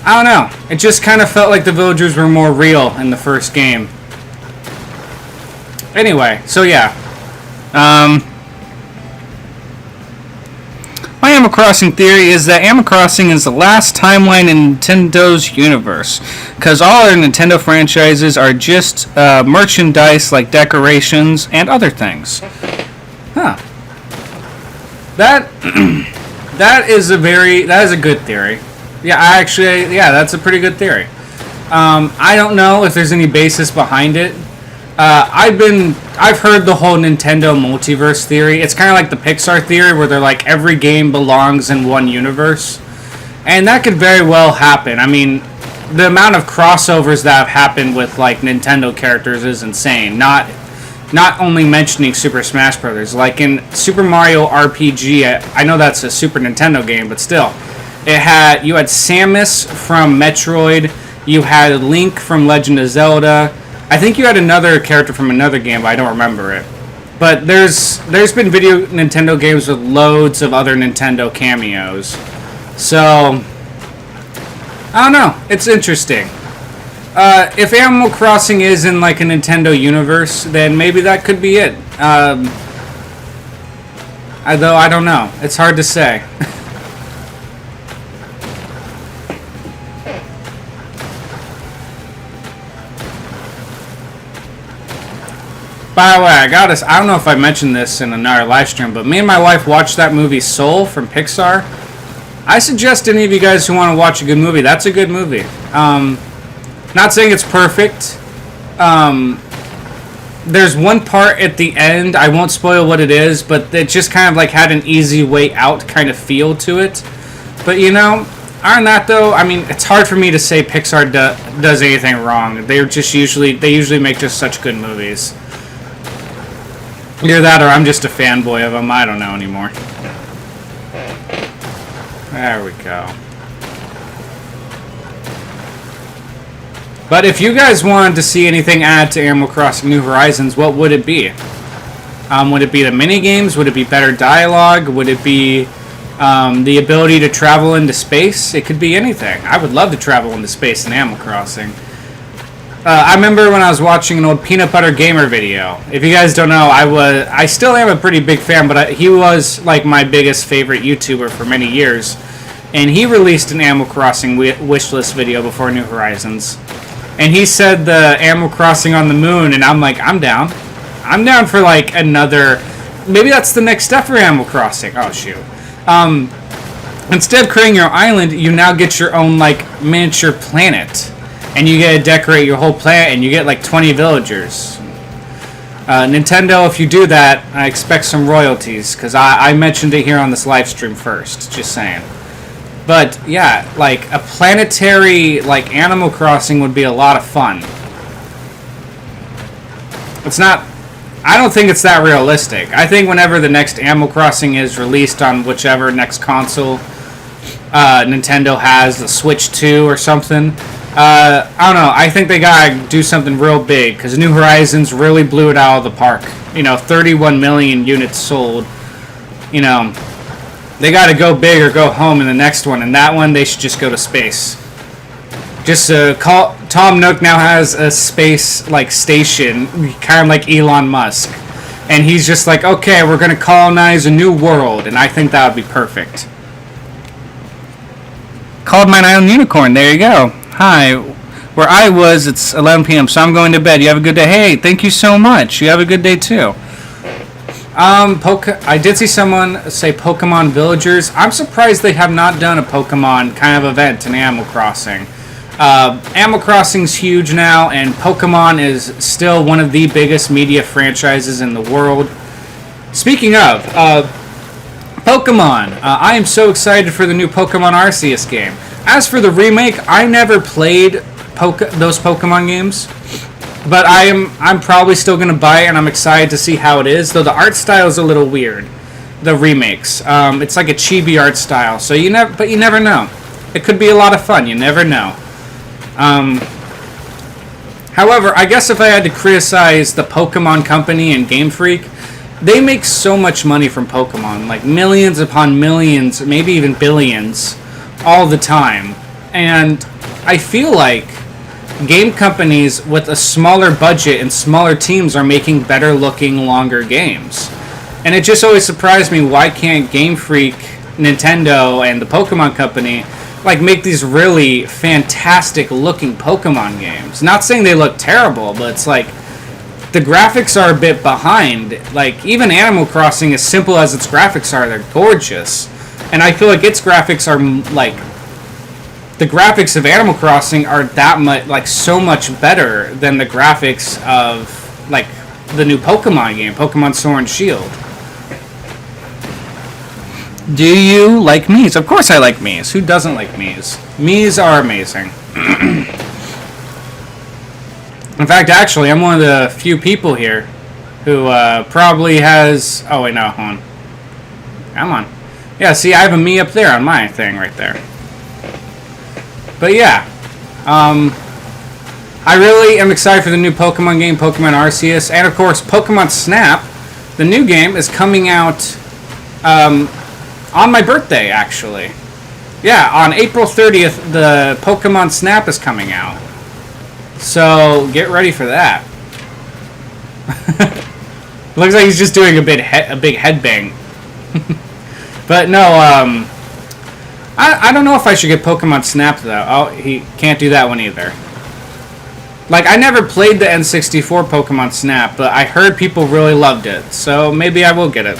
I don't know. It just kind of felt like the villagers were more real in the first game. Anyway, so yeah. My Animal Crossing theory is that Animal Crossing is the last timeline in Nintendo's universe, because all other Nintendo franchises are just merchandise like decorations and other things. Huh. That is a good theory. Yeah, that's a pretty good theory. I don't know if there's any basis behind it. I've heard the whole Nintendo multiverse theory. It's kind of like the Pixar theory, where they're like every game belongs in one universe, and that could very well happen. I mean, the amount of crossovers that have happened with like Nintendo characters is insane. Not only mentioning Super Smash Brothers, like in Super Mario RPG. I know that's a Super Nintendo game, but still, you had Samus from Metroid, you had Link from Legend of Zelda. I think you had another character from another game, but I don't remember it. But there's been video Nintendo games with loads of other Nintendo cameos. So, I don't know. It's interesting. If Animal Crossing is in like a Nintendo universe, then maybe that could be it. Though I don't know. It's hard to say. By the way, I don't know if I mentioned this in another live stream, but me and my wife watched that movie Soul from Pixar. I suggest any of you guys who want to watch a good movie, that's a good movie. Not saying it's perfect. There's one part at the end, I won't spoil what it is, but it just kind of like had an easy way out kind of feel to it. But you know, other than that though, I mean, it's hard for me to say Pixar does anything wrong. They usually make just such good movies. Either that or I'm just a fanboy of them. I don't know anymore. There we go. But if you guys wanted to see anything added to Animal Crossing New Horizons, what would it be? Would it be the mini-games? Would it be better dialogue? Would it be the ability to travel into space? It could be anything. I would love to travel into space in Animal Crossing. I remember when I was watching an old Peanut Butter Gamer video. If you guys don't know, I still am a pretty big fan, but he was like my biggest favorite YouTuber for many years. And he released an Animal Crossing wishlist video before New Horizons. And he said the Animal Crossing on the moon, and I'm like, I'm down. I'm down for like another, maybe that's the next step for Animal Crossing. Oh shoot. Instead of creating your island, you now get your own like miniature planet. And you get to decorate your whole planet, and you get like 20 villagers. Nintendo, if you do that, I expect some royalties, because I mentioned it here on this live stream first, just saying. But yeah, like a planetary like Animal Crossing would be a lot of fun. It's not, I don't think it's that realistic. I think whenever the next Animal Crossing is released on whichever next console Nintendo has, the Switch 2 or something, I don't know. I think they gotta do something real big, because New Horizons really blew it out of the park. You know, 31 million units sold. You know, they gotta go big or go home in the next one, and that one they should just go to space. Just Tom Nook now has a space like station, kind of like Elon Musk, and he's just like, okay, we're gonna colonize a new world, and I think that would be perfect. Called mine Island Unicorn. There you go. Hi. Where I was, it's 11 p.m., so I'm going to bed. You have a good day. Hey, thank you so much. You have a good day, too. I did see someone say Pokemon Villagers. I'm surprised they have not done a Pokemon kind of event in Animal Crossing. Animal Crossing's huge now, and Pokemon is still one of the biggest media franchises in the world. Speaking of, Pokemon. I am so excited for the new Pokemon Arceus game. As for the remake, I never played those Pokemon games. But I'm probably still gonna buy it, and I'm excited to see how it is. Though the art style is a little weird. The remakes, it's like a chibi art style. So you never know. It could be a lot of fun. You never know. However, I guess if I had to criticize the Pokemon Company and Game Freak, they make so much money from Pokemon, like millions upon millions, maybe even billions, all the time. And I feel like game companies with a smaller budget and smaller teams are making better looking, longer games. And it just always surprised me, why can't Game Freak, Nintendo, and the Pokemon Company like make these really fantastic looking Pokemon games? Not saying they look terrible, but it's like the graphics are a bit behind. Like even Animal Crossing, as simple as its graphics are, they're gorgeous. And I feel like its graphics are like, the graphics of Animal Crossing are that much, like so much better than the graphics of like the new Pokemon game, Pokemon Sword and Shield. Do you like Miis? Of course I like Miis. Who doesn't like Miis? Miis are amazing. In fact, actually, I'm one of the few people here who probably has... Oh, wait, no, hold on. Come on. Yeah, see, I have a Mii up there on my thing right there. But yeah, I really am excited for the new Pokemon game, Pokemon Arceus, and of course, Pokemon Snap. The new game is coming out on my birthday, actually. Yeah, on April 30th, the Pokemon Snap is coming out. So, get ready for that. Looks like he's just doing a big headbang. But no, I don't know if I should get Pokemon Snap, though. Oh, he can't do that one either. Like, I never played the N64 Pokemon Snap, but I heard people really loved it. So, maybe I will get it.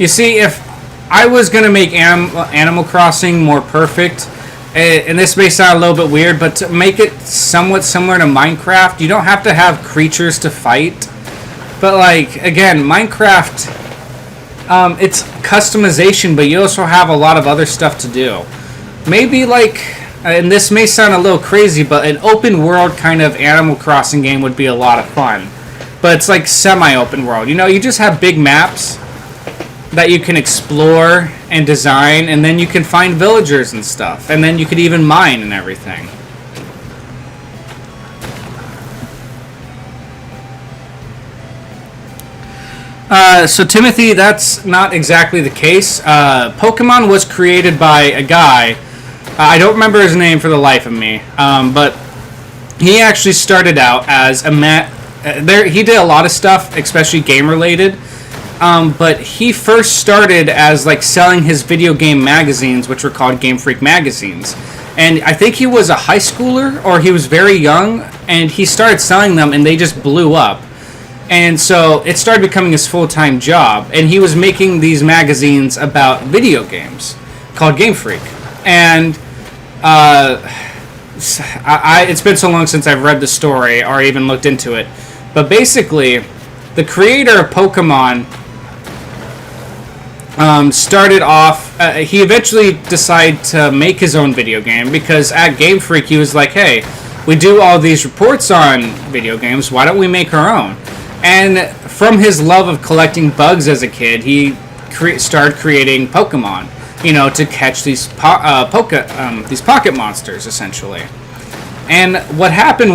You see, if I was going to make Animal Crossing more perfect, and this may sound a little bit weird, but to make it somewhat similar to Minecraft, you don't have to have creatures to fight. But, like, again, Minecraft... it's customization, but you also have a lot of other stuff to do. Maybe like, and this may sound a little crazy, but an open world kind of Animal Crossing game would be a lot of fun. But it's like semi-open world. You know, you just have big maps that you can explore and design, and then you can find villagers and stuff. And then you could even mine and everything. So Timothy, that's not exactly the case. Pokemon was created by a guy. I don't remember his name for the life of me. But he actually started out as he did a lot of stuff, especially game related. But he first started as like selling his video game magazines, which were called Game Freak magazines. And I think he was a high schooler, or he was very young, and he started selling them, and they just blew up. And so it started becoming his full-time job, and he was making these magazines about video games called Game Freak. And it's been so long since I've read the story or even looked into it. But basically, the creator of Pokemon started off... he eventually decided to make his own video game, because at Game Freak he was like, hey, we do all these reports on video games, why don't we make our own? And from his love of collecting bugs as a kid, he started creating Pokemon, you know, to catch these pocket monsters, essentially. And what happened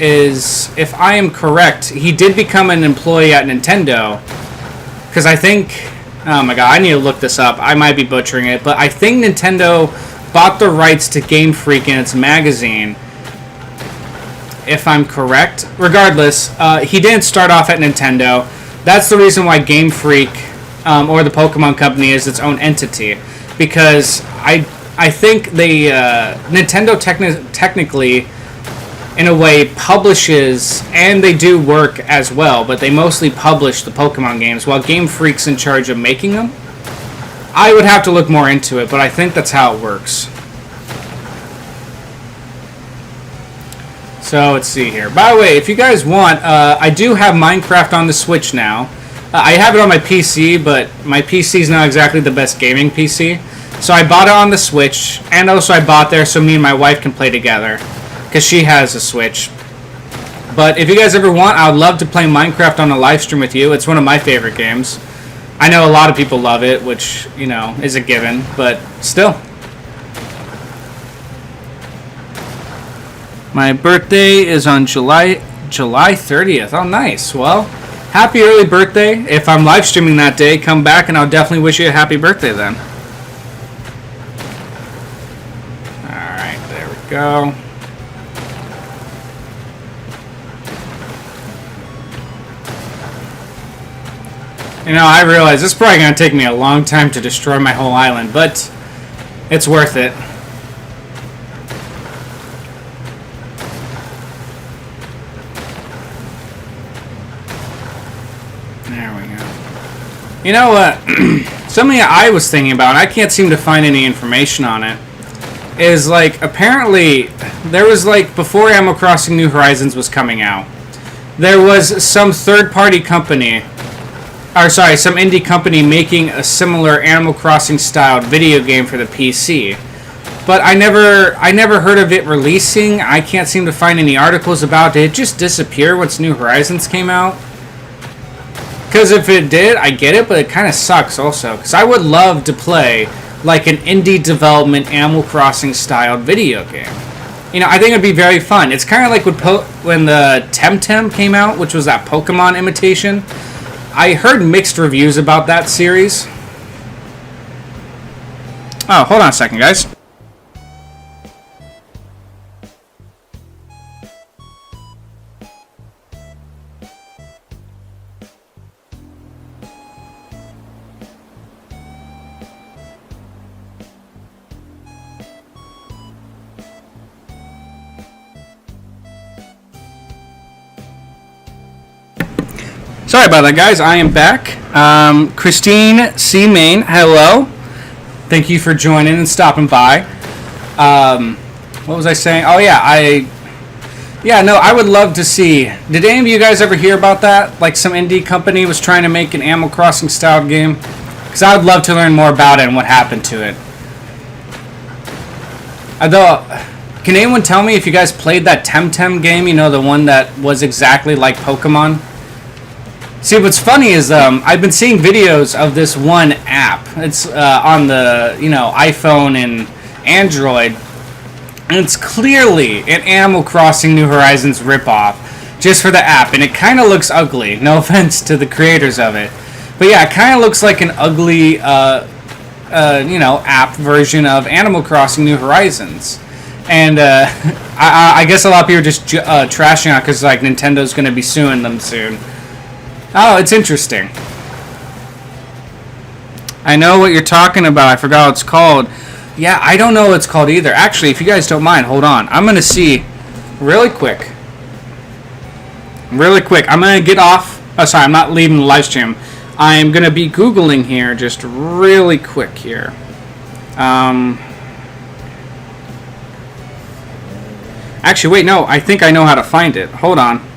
is, if I am correct, he did become an employee at Nintendo, because I think, oh my god, I need to look this up, I might be butchering it, but I think Nintendo bought the rights to Game Freak in its magazine, if I'm correct. Regardless, he didn't start off at Nintendo. That's the reason why Game Freak, or the Pokemon Company, is its own entity. Because I think they, Nintendo technically, in a way, publishes, and they do work as well, but they mostly publish the Pokemon games, while Game Freak's in charge of making them. I would have to look more into it, but I think that's how it works. So, let's see here. By the way, if you guys want, I do have Minecraft on the Switch now. I have it on my PC, but my PC is not exactly the best gaming PC. So I bought it on the Switch, and also I bought there so me and my wife can play together, because she has a Switch. But if you guys ever want, I would love to play Minecraft on a live stream with you. It's one of my favorite games. I know a lot of people love it, which, you know, is a given, but still. My birthday is on July 30th. Oh, nice. Well, happy early birthday. If I'm live streaming that day, come back and I'll definitely wish you a happy birthday then. Alright, there we go. You know, I realize this is probably going to take me a long time to destroy my whole island, but it's worth it. There we go. You know what? Something I was thinking about, and I can't seem to find any information on it, is like, apparently, there was like, before Animal Crossing New Horizons was coming out, there was some third-party company, or sorry, some indie company making a similar Animal Crossing styled video game for the PC. But I never heard of it releasing. I can't seem to find any articles about it. Did it just disappear once New Horizons came out? Because if it did, I get it, but it kind of sucks also. Because I would love to play like an indie development Animal Crossing styled video game. You know, I think it'd be very fun. It's kind of like when the Temtem came out, which was that Pokemon imitation. I heard mixed reviews about that series. Oh, hold on a second, guys. Sorry about that, guys. I am back. Christine C. Main, hello. Thank you for joining and stopping by. What was I saying? Oh, yeah, I would love to see. Did any of you guys ever hear about that? Like some indie company was trying to make an Animal Crossing styled game? Because I would love to learn more about it and what happened to it. Although, can anyone tell me if you guys played that Temtem game? You know, the one that was exactly like Pokemon? See, what's funny is I've been seeing videos of this one app. It's on the, you know, iPhone and Android. And it's clearly an Animal Crossing New Horizons ripoff just for the app. And it kind of looks ugly. No offense to the creators of it. But yeah, it kind of looks like an ugly, you know, app version of Animal Crossing New Horizons. And I guess a lot of people are just trashing out because like Nintendo's going to be suing them soon. Oh, it's interesting. I know what you're talking about. I forgot what it's called. Yeah, I don't know what it's called either. Actually, if you guys don't mind, hold on. I'm going to see really quick. I'm going to get off. Oh, sorry, I'm not leaving the live stream. I'm going to be Googling here just really quick here. Actually, wait, no. I think I know how to find it. Hold on.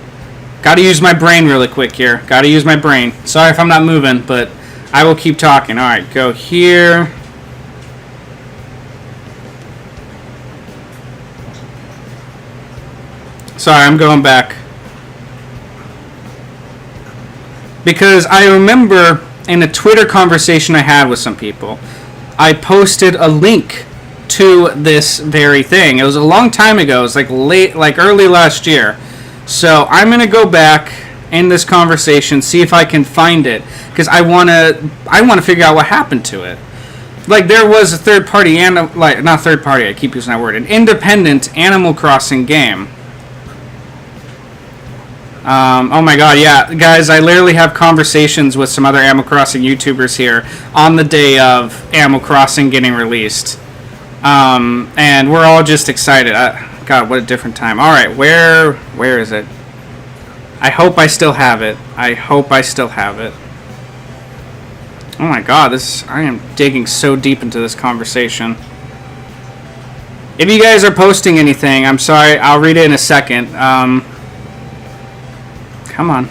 Gotta use my brain really quick here. Gotta use my brain. Sorry if I'm not moving, but I will keep talking. Alright, go here. Sorry, I'm going back. Because I remember in a Twitter conversation I had with some people, I posted a link to this very thing. It was a long time ago. It was like early last year. So I'm going to go back in this conversation, see if I can find it, because I want to figure out what happened to it. Like, there was a third party, not third party, I keep using that word, an independent Animal Crossing game. Oh my god, yeah, guys, I literally have conversations with some other Animal Crossing YouTubers here on the day of Animal Crossing getting released. And we're all just excited. God, what a different time. Alright, where is it? I hope I still have it. Oh my god, I am digging so deep into this conversation. If you guys are posting anything, I'm sorry, I'll read it in a second. Come on.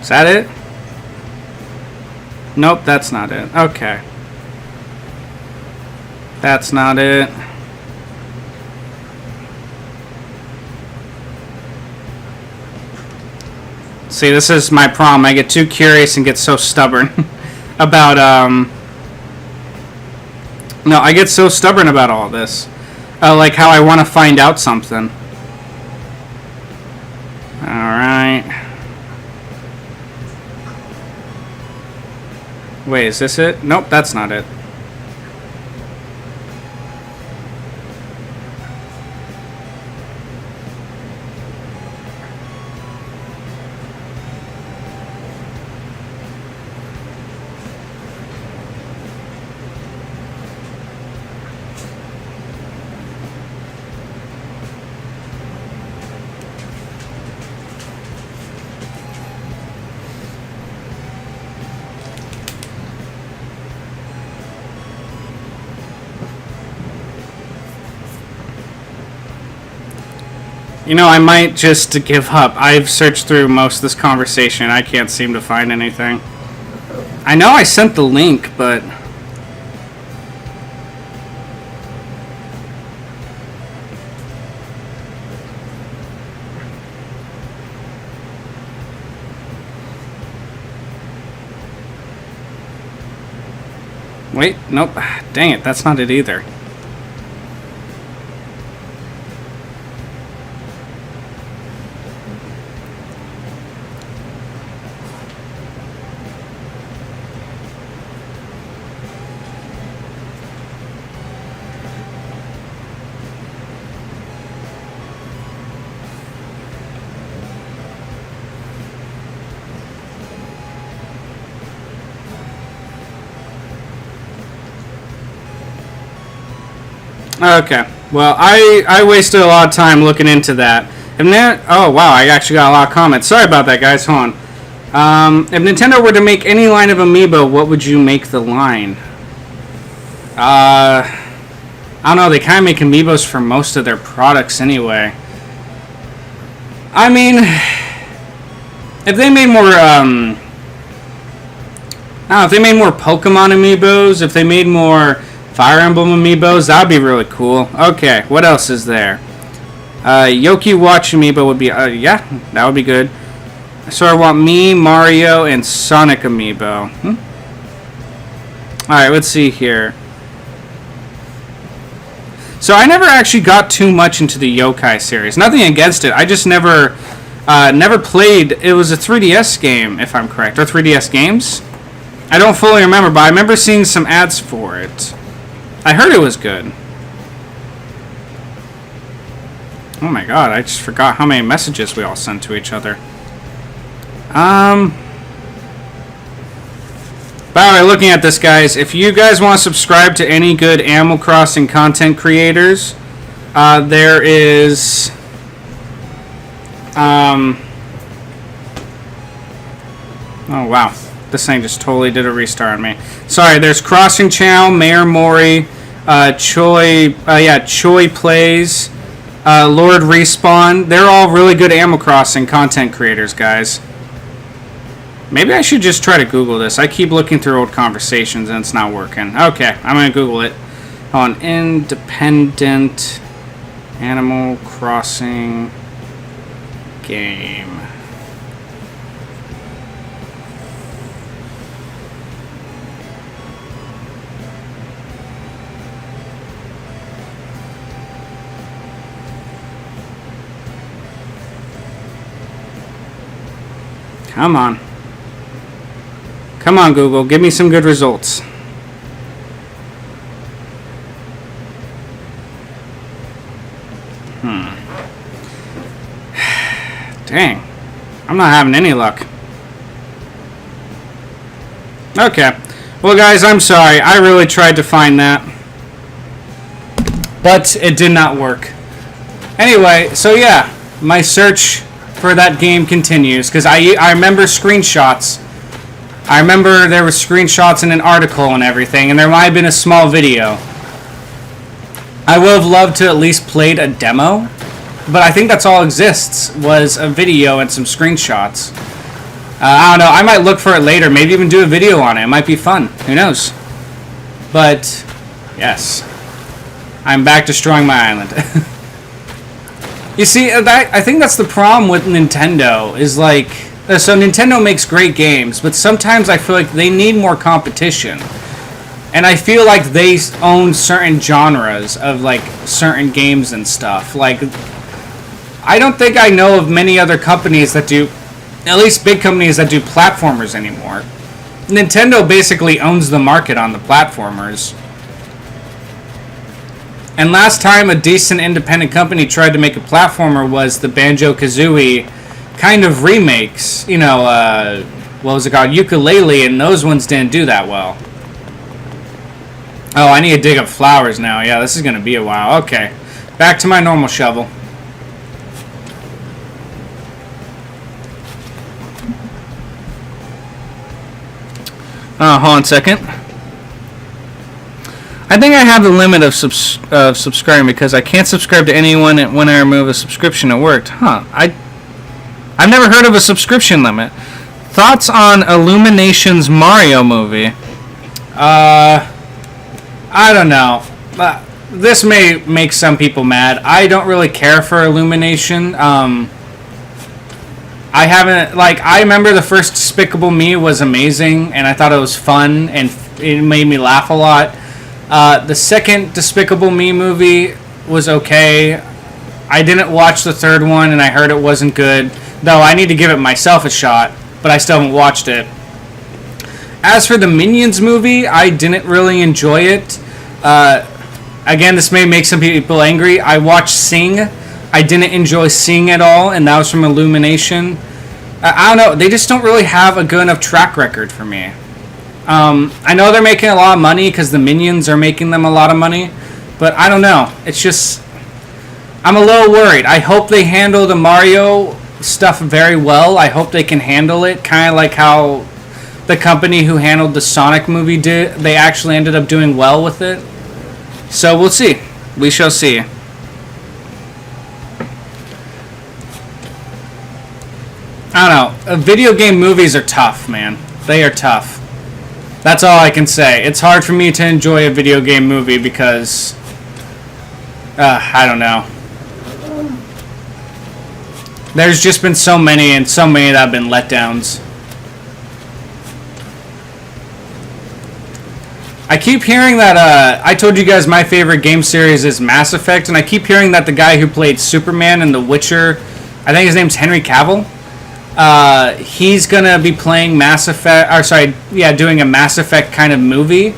Is that it? Nope, that's not it. Okay. That's not it. See, this is my problem. I get too curious and get so stubborn about, No, I get so stubborn about all this. Like how I want to find out something. Alright. Wait, is this it? Nope, that's not it. You know, I might just give up. I've searched through most of this conversation. I can't seem to find anything. I know I sent the link, but... Wait, nope. Dang it, that's not it either. Okay, well, I wasted a lot of time looking into that. And then, oh wow, I actually got a lot of comments. Sorry about that, guys. Hold on. If Nintendo were to make any line of amiibo, what would you make the line? I don't know. They kind of make amiibos for most of their products anyway. I mean, if they made more, I don't know, if they made more Pokemon amiibos, if they made more Fire Emblem amiibos, that would be really cool. Okay, what else is there? Yoki Watch amiibo would be, yeah, that would be good. So I want me, Mario, and Sonic amiibo. Alright, let's see here. So I never actually got too much into the Yokai series. Nothing against it. I just never played. It was a 3DS game, if I'm correct. Or 3DS games? I don't fully remember, but I remember seeing some ads for it. I heard it was good. Oh my god, I just forgot how many messages we all sent to each other. By the way, looking at this, guys, if you guys want to subscribe to any good Animal Crossing content creators, there is... Oh wow. This thing just totally did a restart on me. Sorry, there's Crossing Channel, Mayor Mori, Choi Plays, Lord Respawn. They're all really good Animal Crossing content creators, guys. Maybe I should just try to Google this. I keep looking through old conversations and it's not working. Okay, I'm going to Google it. On independent Animal Crossing game. Come on. Come on, Google. Give me some good results. Dang. I'm not having any luck. Okay. Well, guys, I'm sorry. I really tried to find that. But it did not work. Anyway, so yeah. My search for that game continues, because I remember screenshots. I remember there were screenshots in an article and everything, and there might have been a small video. I would have loved to at least played a demo, but I think that's all exists, was a video and some screenshots. I don't know. I might look for it later. Maybe even do a video on it. It might be fun. Who knows? But, yes. I'm back destroying my island. You see, I think that's the problem with Nintendo. Is like... So Nintendo makes great games, but sometimes I feel like they need more competition. And I feel like they own certain genres of, like, certain games and stuff. Like, I don't think I know of many other companies that do... At least big companies that do platformers anymore. Nintendo basically owns the market on the platformers. And last time a decent independent company tried to make a platformer was the Banjo-Kazooie kind of remakes. You know, what was it called? Yooka-Laylee, and those ones didn't do that well. Oh, I need to dig up flowers now. Yeah, this is going to be a while. Okay. Back to my normal shovel. Hold on a second. I think I have the limit of subscribing because I can't subscribe to anyone when I remove a subscription. It worked. Huh. I've never heard of a subscription limit. Thoughts on Illumination's Mario movie? I don't know. This may make some people mad. I don't really care for Illumination. I haven't, like, I remember the first Despicable Me was amazing, and I thought it was fun, and it made me laugh a lot. The second Despicable Me movie was okay. I didn't watch the third one, and I heard it wasn't good. Though I need to give it myself a shot, but I still haven't watched it. As for the Minions movie, I didn't really enjoy it. Again, this may make some people angry. I watched Sing. I didn't enjoy Sing at all, and that was from Illumination. I don't know. They just don't really have a good enough track record for me. I know they're making a lot of money because the Minions are making them a lot of money, but I don't know. It's just, I'm a little worried. I hope they handle the Mario stuff very well. I hope they can handle it, kind of like how the company who handled the Sonic movie did. They actually ended up doing well with it. So we'll see. We shall see. I don't know. Video game movies are tough, man. They are tough. That's all I can say. It's hard for me to enjoy a video game movie because... I don't know. There's just been so many, and so many that have been letdowns. I keep hearing that, I told you guys my favorite game series is Mass Effect, and I keep hearing that the guy who played Superman in The Witcher, I think his name's Henry Cavill, he's gonna be playing Mass Effect, or sorry, yeah, doing a Mass Effect kind of movie.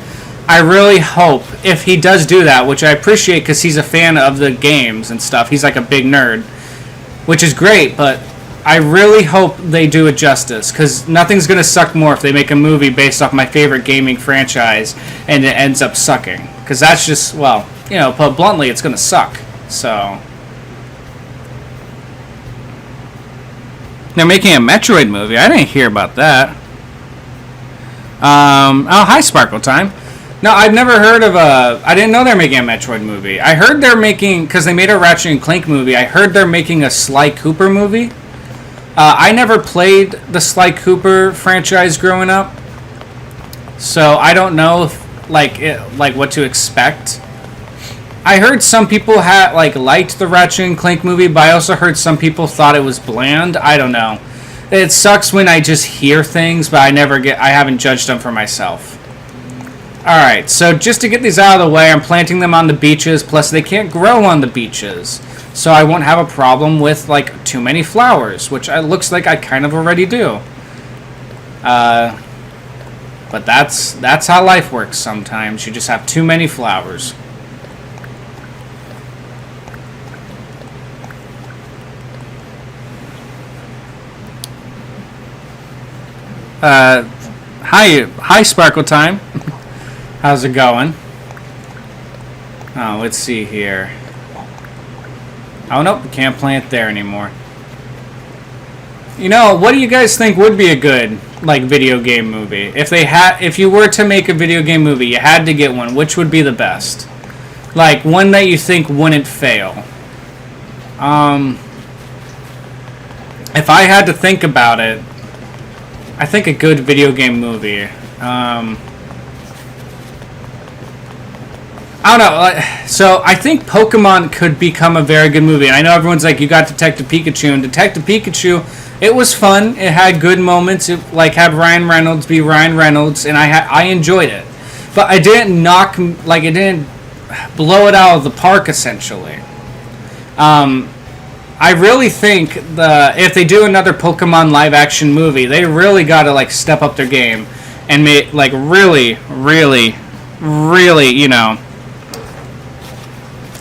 I really hope, if he does do that, which I appreciate because he's a fan of the games and stuff, he's like a big nerd, which is great, but I really hope they do it justice, because nothing's gonna suck more if they make a movie based off my favorite gaming franchise and it ends up sucking, because that's just, well, you know, put bluntly, it's gonna suck, so... They're making a Metroid movie. I didn't hear about that. Oh, hi, Sparkle Time. No, I've never heard of a... I didn't know they're making a Metroid movie. I heard they're making... Because they made a Ratchet and Clank movie. I heard they're making a Sly Cooper movie. I never played the Sly Cooper franchise growing up. So I don't know if, like what to expect. I heard some people liked the Ratchet and Clank movie, but I also heard some people thought it was bland. I don't know. It sucks when I just hear things, but I haven't judged them for myself. Alright, so just to get these out of the way, I'm planting them on the beaches, plus they can't grow on the beaches. So I won't have a problem with, too many flowers, which it looks like I kind of already do. But that's how life works sometimes. You just have too many flowers. Hi, Sparkle Time. How's it going? Oh, let's see here. Oh, nope, we can't plant there anymore. You know, what do you guys think would be a good, video game movie? If you were to make a video game movie, you had to get one, which would be the best? One that you think wouldn't fail. If I had to think about it, I think a good video game movie. I don't know. So I think Pokemon could become a very good movie. And I know everyone's like, you got Detective Pikachu, and Detective Pikachu, it was fun. It had good moments. It had Ryan Reynolds be Ryan Reynolds, and I enjoyed it. But I didn't it didn't blow it out of the park. Essentially, I really think if they do another Pokemon live action movie, they really got to step up their game and make really, really, really,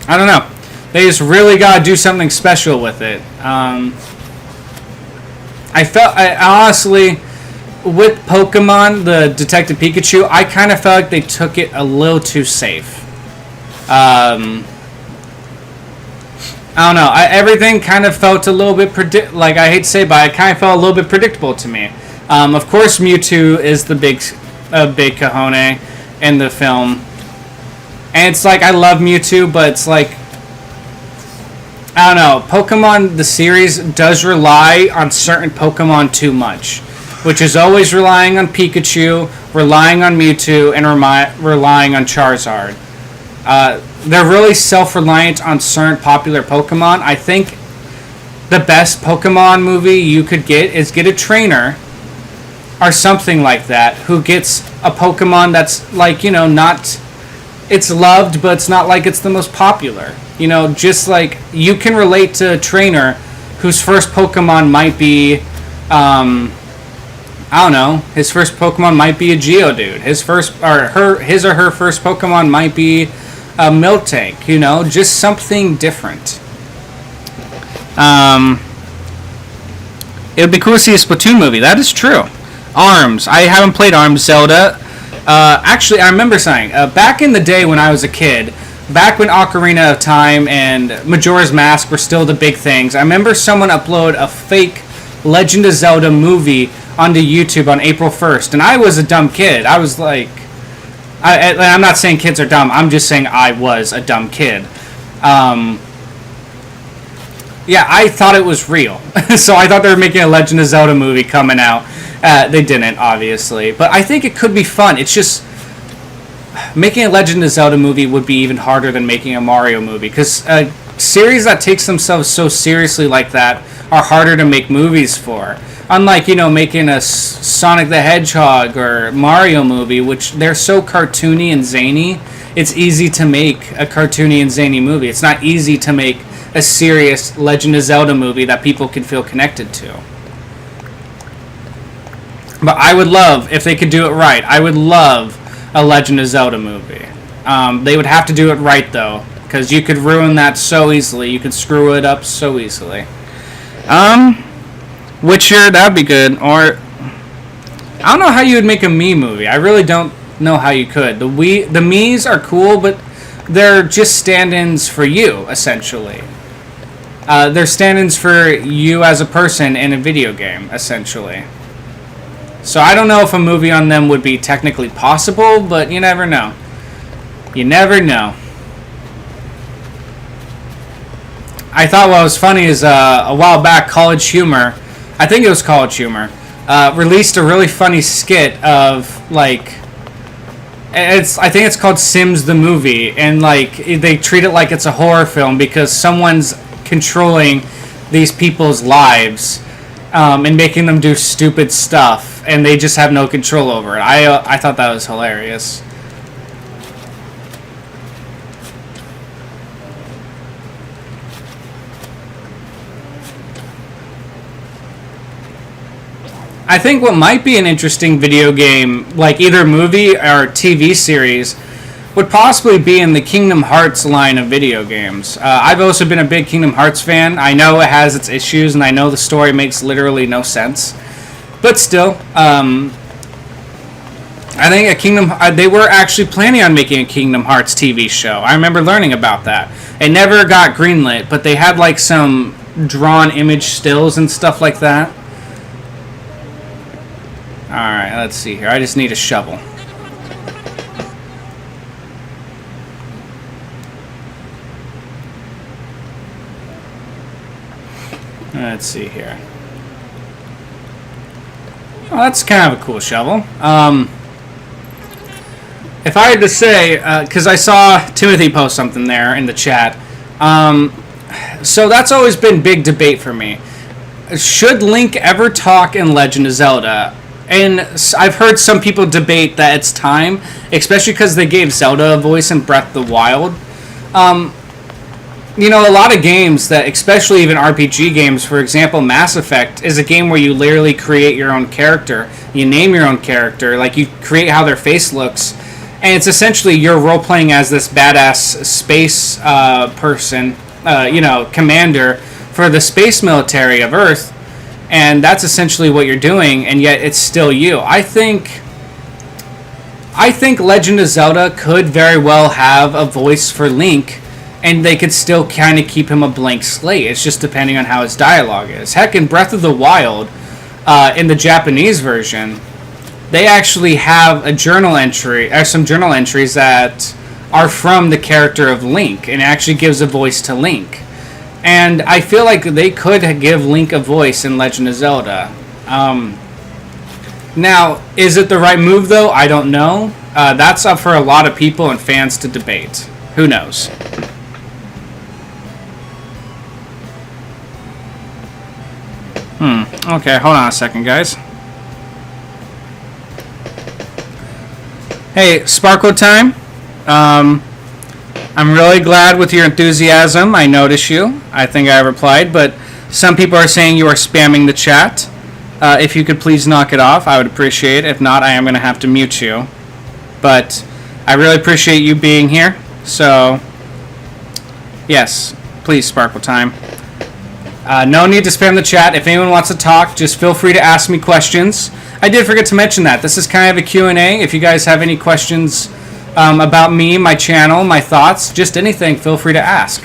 I don't know. They just really got to do something special with it. I honestly, with Pokemon, the Detective Pikachu, I kind of felt like they took it a little too safe. I don't know. Everything kind of felt a little bit I hate to say, but it kind of felt a little bit predictable to me. Of course, Mewtwo is the big cojones in the film. And it's I love Mewtwo, but it's I don't know. Pokemon, the series, does rely on certain Pokemon too much. Which is always relying on Pikachu, relying on Mewtwo, and relying on Charizard. They're really self-reliant on certain popular Pokemon. I think the best Pokemon movie you could get is get a trainer or something like that who gets a Pokemon that's not... It's loved, but it's not it's the most popular. Just you can relate to a trainer whose first Pokemon might be, I don't know, his first Pokemon might be a Geodude. His or her first Pokemon might be a Miltank. Just something different. It would be cool to see a Splatoon movie. That is true. ARMS. I haven't played ARMS Zelda. Actually, I remember something. Back in the day when I was a kid, back when Ocarina of Time and Majora's Mask were still the big things, I remember someone upload a fake Legend of Zelda movie onto YouTube on April 1st, and I was a dumb kid. I was I'm not saying kids are dumb, I'm just saying I was a dumb kid. Yeah, I thought it was real. So I thought they were making a Legend of Zelda movie coming out. They didn't, obviously. But I think it could be fun. It's just... Making a Legend of Zelda movie would be even harder than making a Mario movie. Because a series that takes themselves so seriously like that are harder to make movies for. Unlike, making a Sonic the Hedgehog or Mario movie, which they're so cartoony and zany, it's easy to make a cartoony and zany movie. It's not easy to make a serious Legend of Zelda movie that people can feel connected to. But I would love, if they could do it right, I would love a Legend of Zelda movie. They would have to do it right, though, because you could ruin that so easily. You could screw it up so easily. Witcher, that would be good. Or, I don't know how you would make a Mii movie. I really don't know how you could. The Miis are cool, but they're just stand-ins for you, essentially. They're stand-ins for you as a person in a video game, essentially. So I don't know if a movie on them would be technically possible, but you never know. You never know. I thought what was funny is a while back, College Humor, I think it was College Humor, released a really funny skit of I think it's called Sims the Movie, and they treat it like it's a horror film because someone's controlling these people's lives and making them do stupid stuff, and they just have no control over it. I thought that was hilarious. I think what might be an interesting video game, either movie or TV series, would possibly be in the Kingdom Hearts line of video games. I've also been a big Kingdom Hearts fan. I know it has its issues, and I know the story makes literally no sense. But still, I think they were actually planning on making a Kingdom Hearts TV show. I remember learning about that. It never got greenlit, but they had some drawn image stills and stuff like that. Alright, let's see here. I just need a shovel. Let's see here. Oh, that's kind of a cool shovel. If I had to say, because I saw Timothy post something there in the chat, so that's always been big debate for me. Should Link ever talk in Legend of Zelda? And I've heard some people debate that it's time, especially because they gave Zelda a voice in Breath of the Wild. You know, a lot of games that, especially even RPG games, for example, Mass Effect is a game where you literally create your own character. You name your own character, like you create how their face looks. And it's essentially you're role-playing as this badass space person, you know, commander for the space military of Earth. And that's essentially what you're doing, and yet it's still you. I think Legend of Zelda could very well have a voice for Link, and they could still kind of keep him a blank slate. It's just depending on how his dialogue is. Heck, in Breath of the Wild, in the Japanese version, they actually have a journal entry, or some journal entries that are from the character of Link, and it actually gives a voice to Link. And I feel like they could give Link a voice in Legend of Zelda. Now, is it the right move, though? I don't know. That's up for a lot of people and fans to debate. Who knows? Okay, hold on a second, guys. Hey, Sparkle Time. I'm really glad with your enthusiasm. I notice you. I think I replied, but some people are saying you are spamming the chat. If you could please knock it off, I would appreciate it. If not, I am going to have to mute you. But I really appreciate you being here. So, yes, please, Sparkle Time. No need to spam the chat. If anyone wants to talk, just feel free to ask me questions. I did forget to mention that. This is kind of a Q&A. If you guys have any questions about me, my channel, my thoughts, just anything, feel free to ask.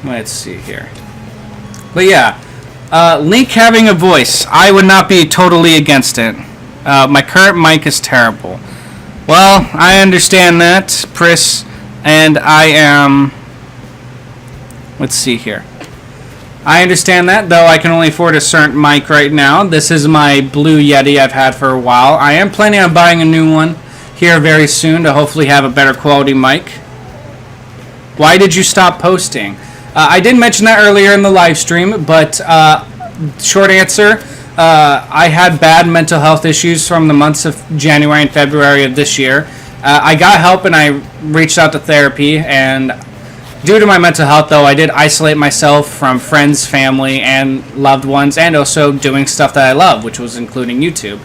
Let's see here. But yeah, Link having a voice, I would not be totally against it. My current mic is terrible. Well, I understand that, Pris, and I am... Let's see here. I understand that, though I can only afford a certain mic right now. This is my Blue Yeti I've had for a while. I am planning on buying a new one here very soon to hopefully have a better quality mic. Why did you stop posting? I did mention that earlier in the live stream, but short answer, I had bad mental health issues from the months of January and February of this year. I got help and I reached out to therapy, and due to my mental health, though, I did isolate myself from friends, family, and loved ones, and also doing stuff that I love, which was including YouTube.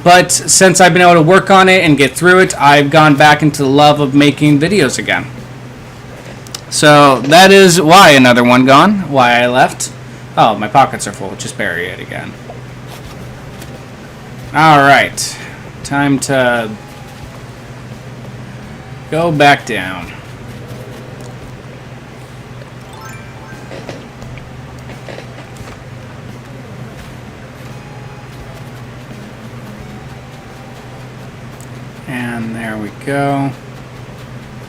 But since I've been able to work on it and get through it, I've gone back into the love of making videos again. So that is why another one gone, why I left. Oh, my pockets are full. Just bury it again. Alright. Time to go back down. And there we go.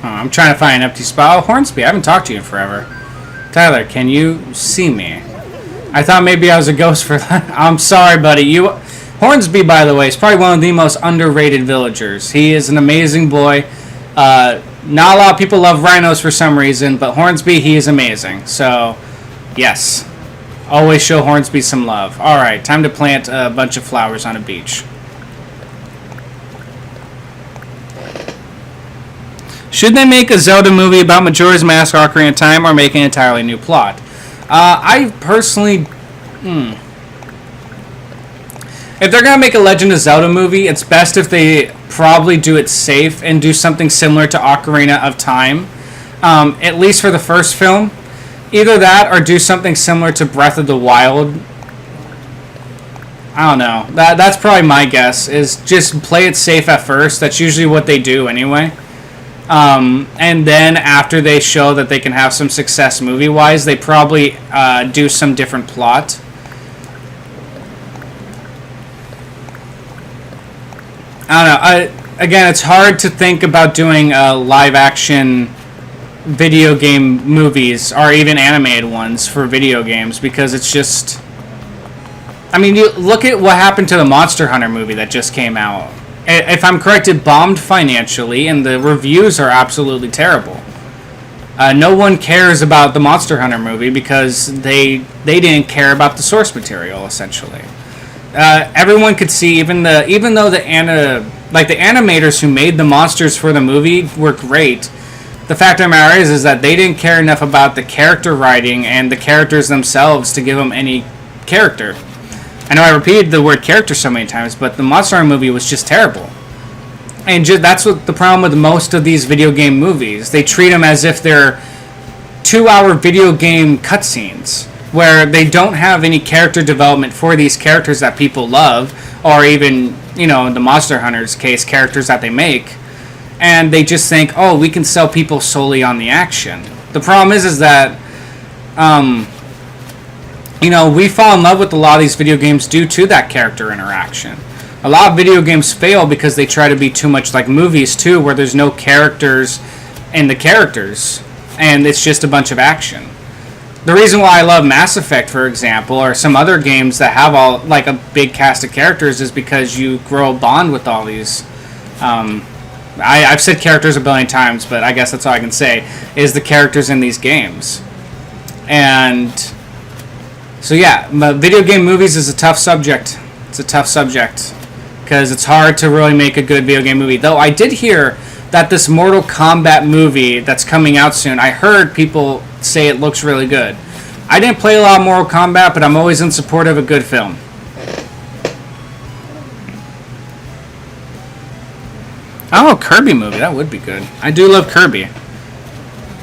Oh, I'm trying to find an empty spot. Oh, Hornsby, I haven't talked to you in forever. Tyler, can you see me? I thought maybe I was a ghost for... I'm sorry, buddy. Hornsby, by the way, is probably one of the most underrated villagers. He is an amazing boy. Not a lot of people love rhinos for some reason, but Hornsby, he is amazing. So, yes. Always show Hornsby some love. Alright, time to plant a bunch of flowers on a beach. Should they make a Zelda movie about Majora's Mask, Ocarina of Time, or make an entirely new plot? I personally... If they're going to make a Legend of Zelda movie, it's best if they probably do it safe and do something similar to Ocarina of Time. At least for the first film. Either that or do something similar to Breath of the Wild. I don't know. That's probably my guess, is just play it safe at first. That's usually what they do anyway. And then after they show that they can have some success movie-wise, they probably do some different plot. I don't know. Again, it's hard to think about doing a live-action video game movies or even animated ones for video games, because it's just, I mean, you look at what happened to the Monster Hunter movie that just came out. If I'm correct, it bombed financially, and the reviews are absolutely terrible. No one cares about the Monster Hunter movie because they didn't care about the source material, essentially. Everyone could see, even though the animators who made the monsters for the movie were great, the fact of the matter is that they didn't care enough about the character writing and the characters themselves to give them any character. I know I repeated the word character so many times, but the Monster Hunter movie was just terrible. And that's what the problem with most of these video game movies. They treat them as if they're 2-hour video game cutscenes, where they don't have any character development for these characters that people love, or even, in the Monster Hunter's case, characters that they make. And they just think, oh, we can sell people solely on the action. The problem is that, we fall in love with a lot of these video games due to that character interaction. A lot of video games fail because they try to be too much like movies, too, where there's no characters in the characters, and it's just a bunch of action. The reason why I love Mass Effect, for example, or some other games that have a big cast of characters, is because you grow a bond with all these. I've said characters a billion times, but I guess that's all I can say, is the characters in these games. And so yeah, video game movies is a tough subject. It's a tough subject because it's hard to really make a good video game movie. Though I did hear that this Mortal Kombat movie that's coming out soon, I heard people say it looks really good. I didn't play a lot of Mortal Kombat, but I'm always in support of a good film. Oh, Kirby movie. That would be good. I do love Kirby.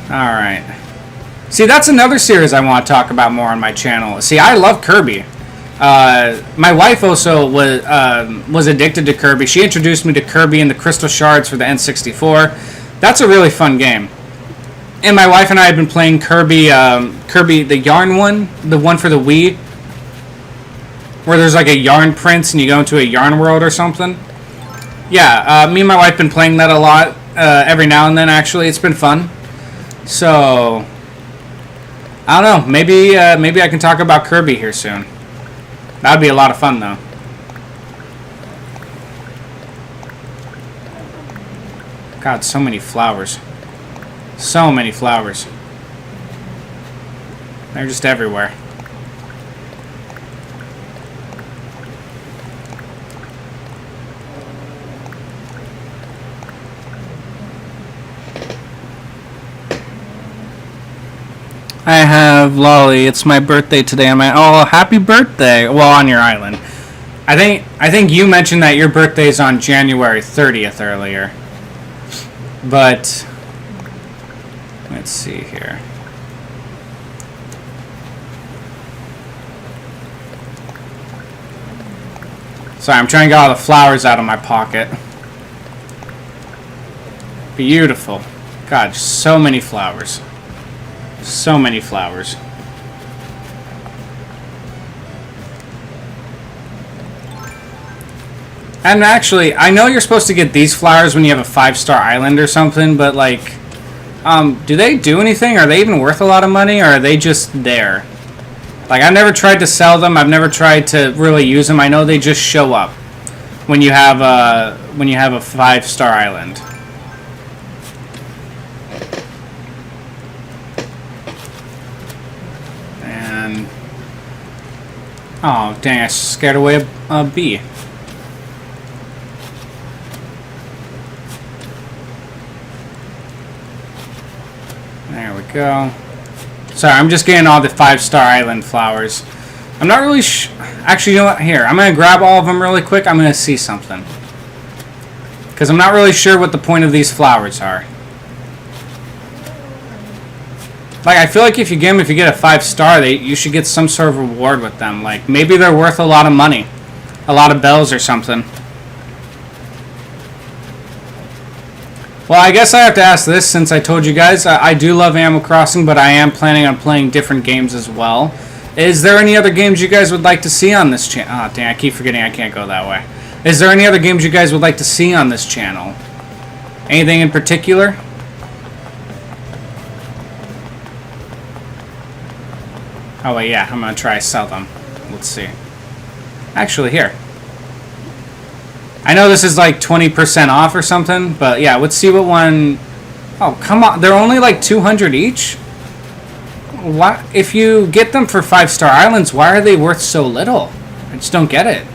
Alright. See, that's another series I want to talk about more on my channel. See, I love Kirby. My wife also was addicted to Kirby. She introduced me to Kirby and the Crystal Shards for the N64. That's a really fun game. And my wife and I have been playing Kirby, the Yarn one, the one for the Wii, where there's like a yarn prince and you go into a yarn world or something. Yeah, me and my wife have been playing that a lot, every now and then, actually. It's been fun. So, I don't know, maybe I can talk about Kirby here soon. That'd be a lot of fun, though. God, so many flowers. So many flowers. They're just everywhere. I have Lolly. It's my birthday today. I'm like, oh, happy birthday! Well, on your island. I think you mentioned that your birthday is on January 30th earlier. But let's see here. Sorry, I'm trying to get all the flowers out of my pocket. Beautiful. God, so many flowers. So many flowers. And actually, I know you're supposed to get these flowers when you have a 5-star island or something, but like, do they do anything? Are they even worth a lot of money, or are they just there? Like, I've never tried to sell them. I've never tried to really use them. I know they just show up when you have a 5-star island. And oh dang! I scared away a bee. There we go. Sorry, I'm just getting all the 5-star island flowers. I'm not really actually, you know what? Here, I'm going to grab all of them really quick. I'm going to see something. Because I'm not really sure what the point of these flowers are. Like, I feel like if you get a 5-star, you should get some sort of reward with them. Like, maybe they're worth a lot of money. A lot of bells or something. Well, I guess I have to ask this, since I told you guys, I do love Animal Crossing, but I am planning on playing different games as well. Is there any other games you guys would like to see on this channel? Oh, dang, I keep forgetting I can't go that way. Is there any other games you guys would like to see on this channel? Anything in particular? Oh, wait, yeah. I'm going to try to sell them. Let's see. Actually, here. I know this is like 20% off or something, but yeah, let's see what one... Oh, come on. They're only like 200 each? Why? If you get them for 5-star islands, why are they worth so little? I just don't get it.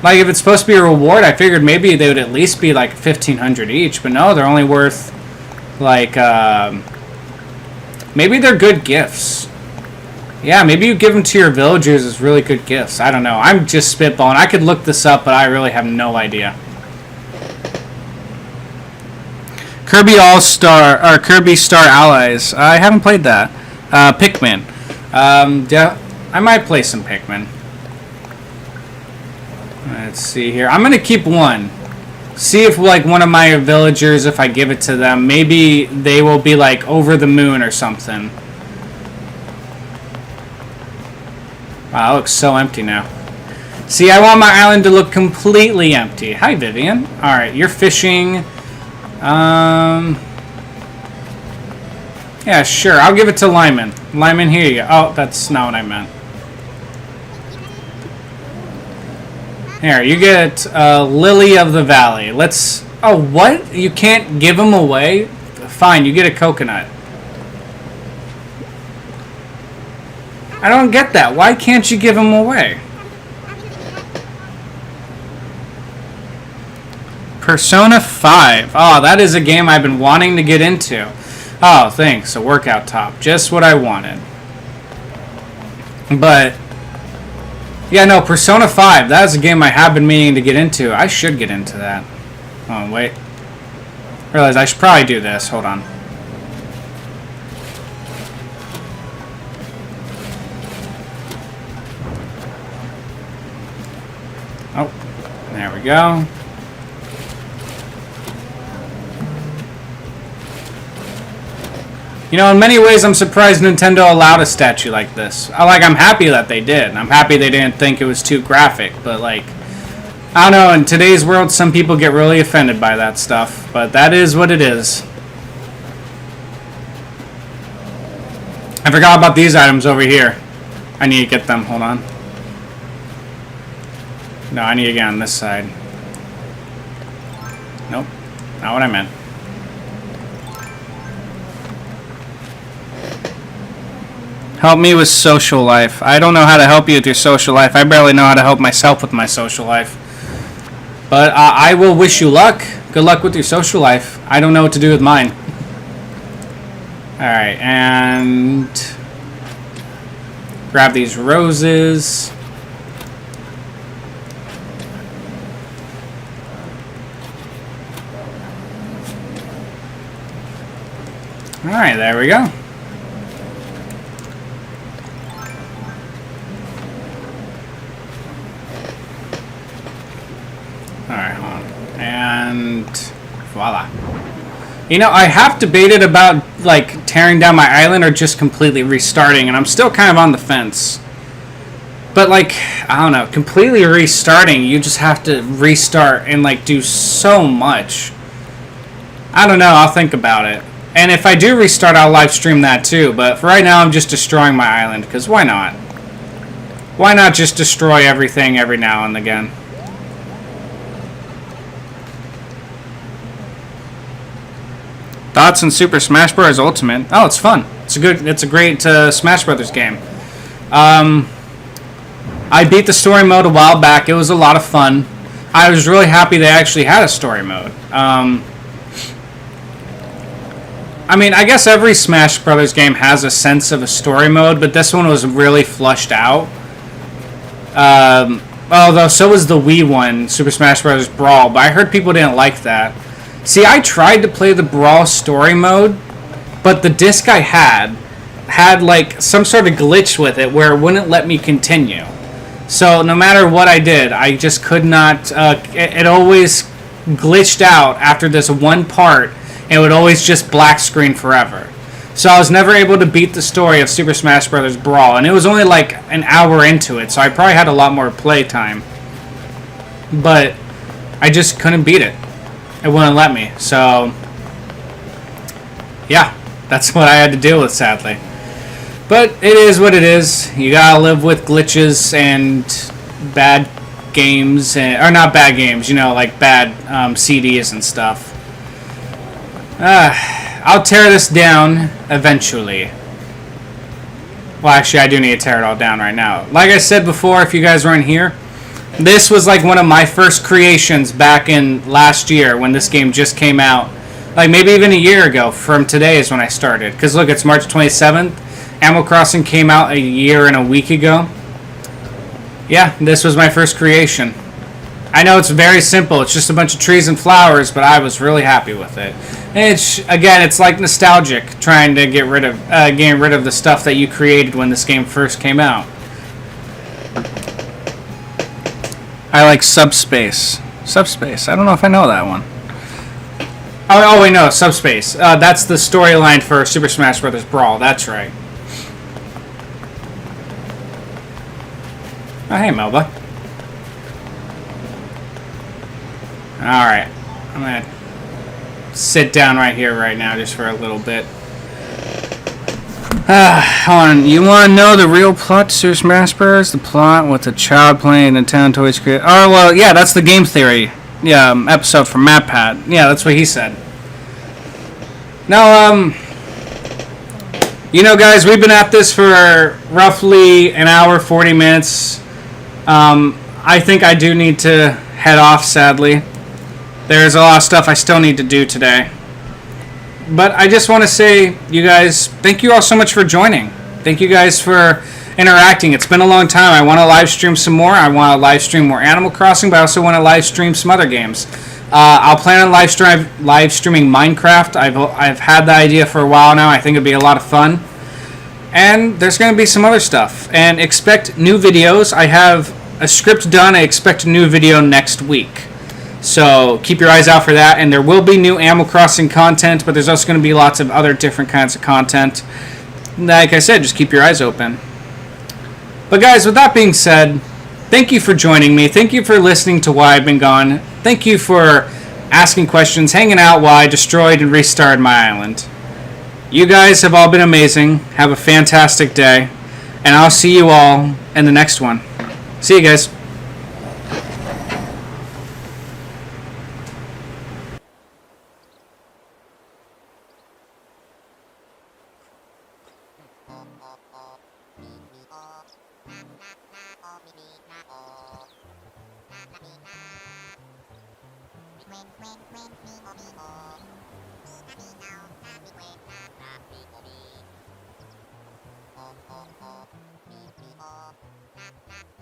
Like, if it's supposed to be a reward, I figured maybe they would at least be like 1,500 each, but no, they're only worth like, maybe they're good gifts. Yeah, maybe you give them to your villagers as really good gifts. I don't know. I'm just spitballing. I could look this up, but I really have no idea. Kirby All-Star, or Kirby Star Allies. I haven't played that. Pikmin. Yeah, I might play some Pikmin. Let's see here. I'm going to keep one. See if, like, one of my villagers, if I give it to them, maybe they will be, like, over the moon or something. Wow, it looks so empty now. See, I want my island to look completely empty. Hi, Vivian. Alright, you're fishing. Yeah, sure. I'll give it to Lyman. Lyman, here you go. Oh, that's not what I meant. Here, you get Lily of the Valley. Let's... Oh, what? You can't give them away? Fine, you get a coconut. I don't get that. Why can't you give them away? Persona 5. Oh, that is a game I've been wanting to get into. Oh, thanks. A workout top. Just what I wanted. But... yeah, no, Persona 5. That is a game I have been meaning to get into. I should get into that. Oh, wait. Realize I should probably do this. Hold on. Oh, there we go. You know, in many ways, I'm surprised Nintendo allowed a statue like this. I'm happy that they did. I'm happy they didn't think it was too graphic, but, like, I don't know, in today's world, some people get really offended by that stuff, but that is what it is. I forgot about these items over here. I need to get them. Hold on. No, I need to get on this side. Nope. Not what I meant. Help me with social life. I don't know how to help you with your social life. I barely know how to help myself with my social life. But I will wish you luck. Good luck with your social life. I don't know what to do with mine. Alright, and... grab these roses. Alright, there we go. Alright, hold on. And voila. You know, I have debated about, like, tearing down my island or just completely restarting, and I'm still kind of on the fence. But, like, I don't know, completely restarting, you just have to restart and, like, do so much. I don't know, I'll think about it. And if I do restart, I'll live stream that too. But for right now, I'm just destroying my island. Because why not? Why not just destroy everything every now and again? Thoughts on Super Smash Bros. Ultimate? Oh, it's fun. It's a great Smash Brothers game. I beat the story mode a while back. It was a lot of fun. I was really happy they actually had a story mode. I mean, I guess every Smash Brothers game has a sense of a story mode, but this one was really flushed out. Although, so was the Wii one, Super Smash Bros. Brawl, but I heard people didn't like that. See, I tried to play the Brawl story mode, but the disc I had like some sort of glitch with it where it wouldn't let me continue. So no matter what I did, I just could not, it always glitched out after this one part. It would always just black screen forever. So I was never able to beat the story of Super Smash Bros. Brawl, and it was only like an hour into it, so I probably had a lot more play time. But I just couldn't beat it. It wouldn't let me, so... yeah, That's what I had to deal with, sadly. But it is what it is. You gotta live with glitches and bad games, or not bad games, you know, like bad CDs and stuff. I'll tear this down eventually. Well, actually, I do need to tear it all down right now. Like I said before, if you guys weren't here, this was like one of my first creations back in last year when this game just came out. Like maybe even a year ago from today is when I started. Because look, it's March 27th. Animal Crossing came out a year and a week ago. Yeah, this was my first creation. I know it's very simple. It's just a bunch of trees and flowers, but I was really happy with it. And it's like nostalgic, trying to getting rid of the stuff that you created when this game first came out. I like Subspace. Subspace. I don't know if I know that one. Oh wait, no, Subspace. That's the storyline for Super Smash Bros. Brawl. That's right. Oh, hey, Melba. Alright. I'm gonna sit down right here right now just for a little bit. Hold on. You want to know the real plot to Super Smash Bros? The plot with the child playing Nintendo toys created. Oh, well, yeah, that's the game theory. Yeah, episode from MatPat. Yeah, that's what he said. Now, you know, guys, we've been at this for roughly an hour, 40 minutes. I think I do need to head off, sadly. There's a lot of stuff I still need to do today. But I just want to say, you guys, thank you all so much for joining. Thank you guys for interacting. It's been a long time. I want to live stream some more. I want to live stream more Animal Crossing, but I also want to live stream some other games. I'll plan on live streaming Minecraft. I've had the idea for a while now. I think it'd be a lot of fun. And there's going to be some other stuff. And expect new videos. I have a script done. I expect a new video next week. So keep your eyes out for that. And there will be new Animal Crossing content, but there's also going to be lots of other different kinds of content. Like I said, just keep your eyes open. But guys, with that being said, thank you for joining me. Thank you for listening to Why I've Been Gone. Thank you for asking questions, hanging out while I destroyed and restarted my island. You guys have all been amazing. Have a fantastic day. And I'll see you all in the next one. See you guys.